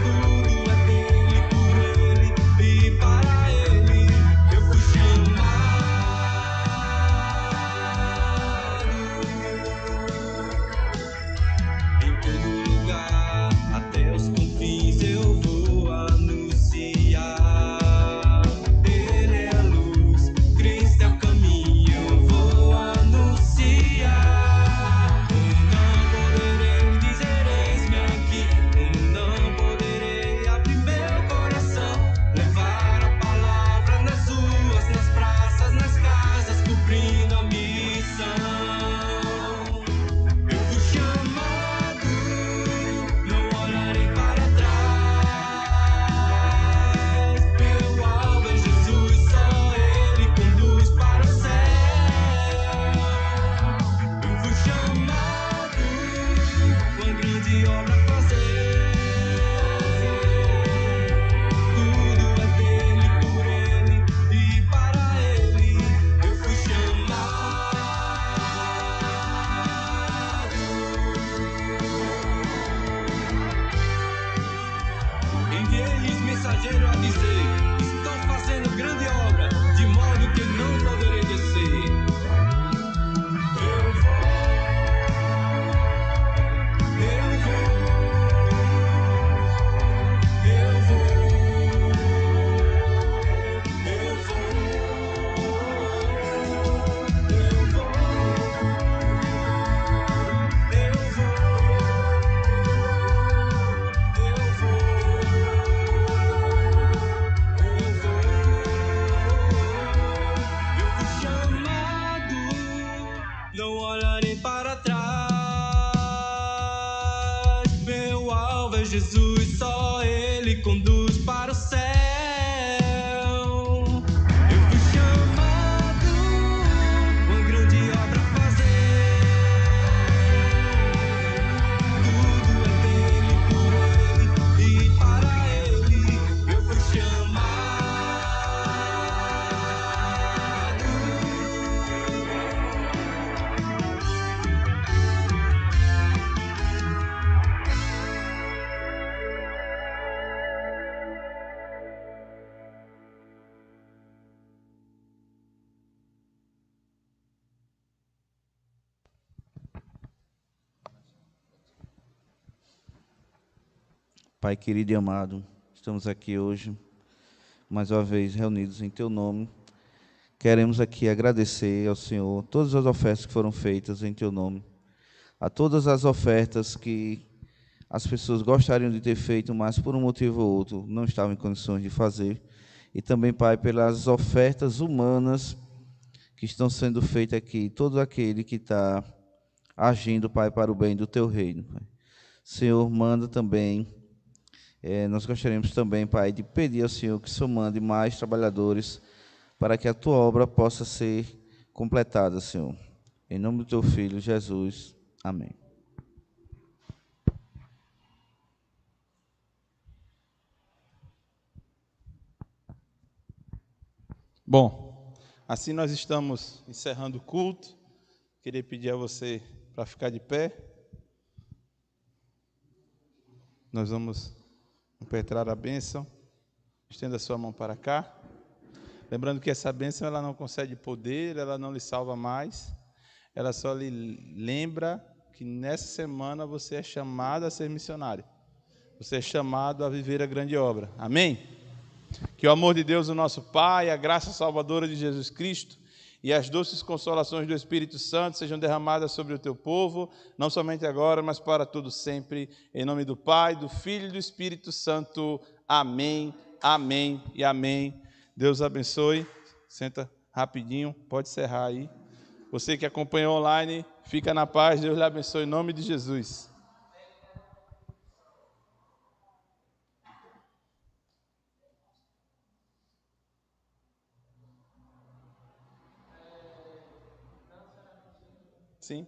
Tudo é dele, por Ele e para Ele. Eu fui chamado. Em todo lugar, até os confins eu vou anunciar. Ele é a luz, Cristo é o caminho, eu vou anunciar. Como não poderei dizer eis-me aqui, como não poderei abrir meu coração, levar a palavra nas ruas, nas praças, nas casas, cumprindo a missão. Eu fui chamado, não olharei para trás. Meu alvo é Jesus, só Ele conduz para o céu. Eu fui chamado, uma grande obra a fazer. Tudo é dele, por Ele e para Ele. Eu fui chamado. Enviei-lhes mensageiro a dizer: estou fazendo grande obra, de modo que não poderei descer. Eu vou, eu vou, eu vou, eu vou, eu vou, eu fui chamado, não olharei para trás. Meu alvo é Jesus, só Ele conduz para o céu. Eu fui chamado, uma grande obra a fazer. Tudo é dele, por Ele e para Ele. Eu fui Pai querido e amado, estamos aqui hoje, mais uma vez reunidos em Teu nome. Queremos aqui agradecer ao Senhor todas as ofertas que foram feitas em Teu nome, a todas as ofertas que as pessoas gostariam de ter feito, mas por um motivo ou outro não estavam em condições de fazer. E também, Pai, pelas ofertas humanas que estão sendo feitas aqui, todo aquele que está agindo, Pai, para o bem do Teu reino, Pai. Senhor, manda também, nós gostaríamos também, Pai, de pedir ao Senhor que o Senhor mande mais trabalhadores para que a Tua obra possa ser completada, Senhor. Em nome do Teu Filho, Jesus. Amém. Bom, assim nós estamos encerrando o culto. Queria pedir a você para ficar de pé. Nós vamos impetrar a bênção. Estenda a sua mão para cá. Lembrando que essa bênção ela não concede poder, ela não lhe salva mais. Ela só lhe lembra que nessa semana você é chamado a ser missionário. Você é chamado a viver a grande obra. Amém? Que o amor de Deus, o nosso Pai, a graça salvadora de Jesus Cristo e as doces consolações do Espírito Santo sejam derramadas sobre o teu povo, não somente agora, mas para todo sempre. Em nome do Pai, do Filho e do Espírito Santo. Amém, amém e amém. Deus abençoe. Senta rapidinho, pode encerrar aí. Você que acompanhou online, fica na paz. Deus lhe abençoe em nome de Jesus. Sim.